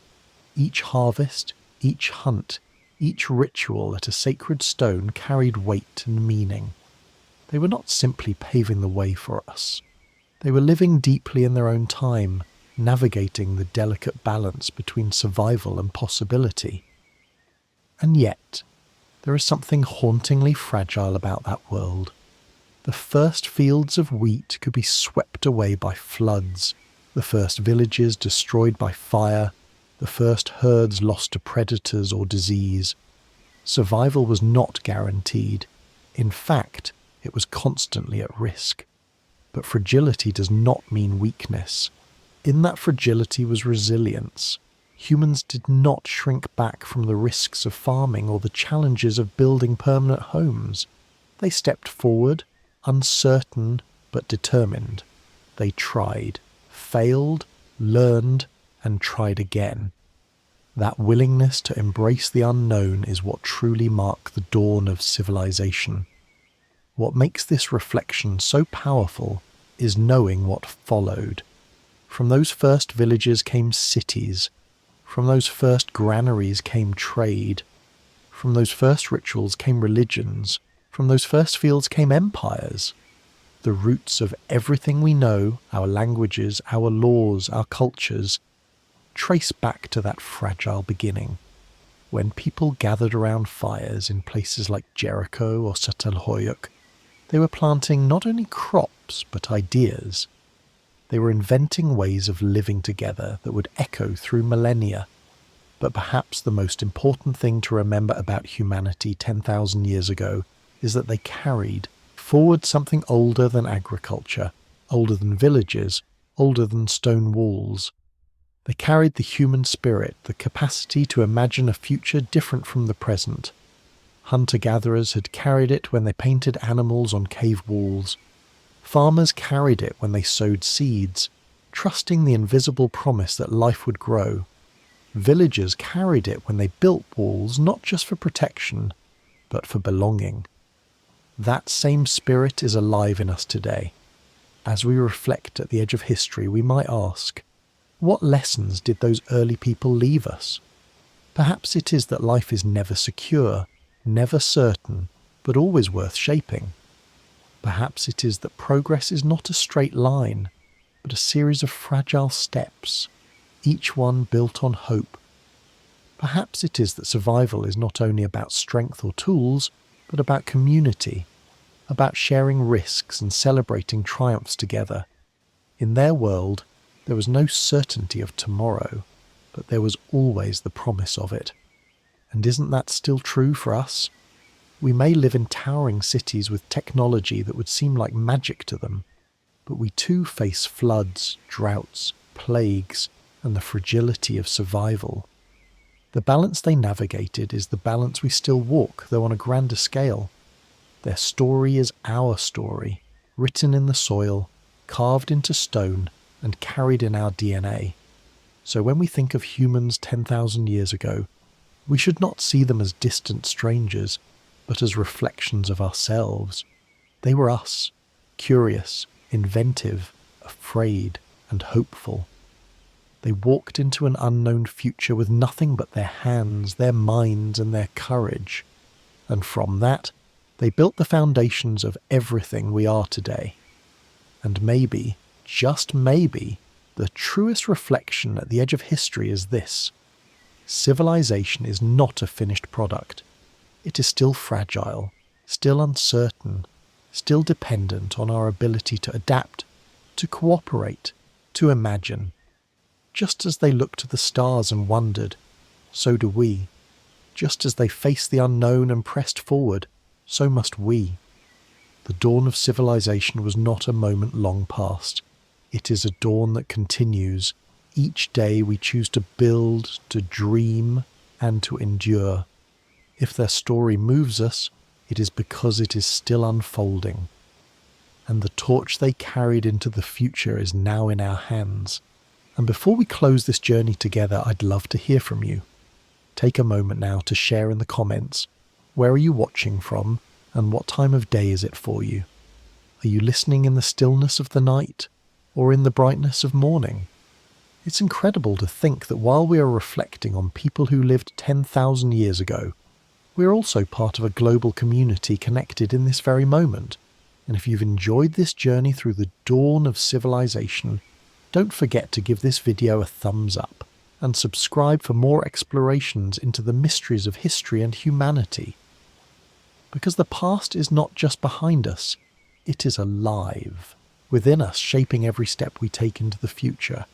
Each harvest, each hunt, each ritual at a sacred stone carried weight and meaning. They were not simply paving the way for us. They were living deeply in their own time, navigating the delicate balance between survival and possibility. And yet, there is something hauntingly fragile about that world. The first fields of wheat could be swept away by floods, the first villages destroyed by fire, the first herds lost to predators or disease. Survival was not guaranteed. In fact, it was constantly at risk. But fragility does not mean weakness. In that fragility was resilience. Humans did not shrink back from the risks of farming or the challenges of building permanent homes. They stepped forward, uncertain but determined. They tried, failed, learned, and tried again. That willingness to embrace the unknown is what truly marked the dawn of civilization. What makes this reflection so powerful is knowing what followed. From those first villages came cities. From those first granaries came trade. From those first rituals came religions. From those first fields came empires. The roots of everything we know, our languages, our laws, our cultures, trace back to that fragile beginning. when people gathered around fires in places like Jericho or Çatalhöyük, they were planting not only crops but ideas. They were inventing ways of living together that would echo through millennia. But perhaps the most important thing to remember about humanity 10,000 years ago is that they carried forward something older than agriculture, older than villages, older than stone walls. They carried the human spirit, the capacity to imagine a future different from the present. Hunter-gatherers had carried it when they painted animals on cave walls. Farmers carried it when they sowed seeds, trusting the invisible promise that life would grow. Villagers carried it when they built walls not just for protection, but for belonging. That same spirit is alive in us today. As we reflect at the edge of history, we might ask, what lessons did those early people leave us? Perhaps it is that life is never secure, never certain, but always worth shaping. Perhaps it is that progress is not a straight line, but a series of fragile steps, each one built on hope. Perhaps it is that survival is not only about strength or tools, but about community, about sharing risks and celebrating triumphs together. In their world, there was no certainty of tomorrow, but there was always the promise of it. And isn't that still true for us? We may live in towering cities with technology that would seem like magic to them, but we too face floods, droughts, plagues, and the fragility of survival. The balance they navigated is the balance we still walk, though on a grander scale. Their story is our story, written in the soil, carved into stone, and carried in our DNA. So when we think of humans 10,000 years ago, we should not see them as distant strangers, but as reflections of ourselves. They were us, curious, inventive, afraid, and hopeful. They walked into an unknown future with nothing but their hands, their minds, and their courage. And from that, they built the foundations of everything we are today. And maybe, just maybe, the truest reflection at the edge of history is this: civilization is not a finished product. It is still fragile, still uncertain, still dependent on our ability to adapt, to cooperate, to imagine. Just as they looked to the stars and wondered, so do we. Just as they faced the unknown and pressed forward, so must we. The dawn of civilization was not a moment long past. It is a dawn that continues. Each day we choose to build, to dream, and to endure. If their story moves us, it is because it is still unfolding. And the torch they carried into the future is now in our hands. And before we close this journey together, I'd love to hear from you. Take a moment now to share in the comments. Where are you watching from, and what time of day is it for you? Are you listening in the stillness of the night, or in the brightness of morning? It's incredible to think that while we are reflecting on people who lived 10,000 years ago, we are also part of a global community connected in this very moment. And if you've enjoyed this journey through the dawn of civilization, don't forget to give this video a thumbs up and subscribe for more explorations into the mysteries of history and humanity. Because the past is not just behind us, it is alive, within us, shaping every step we take into the future.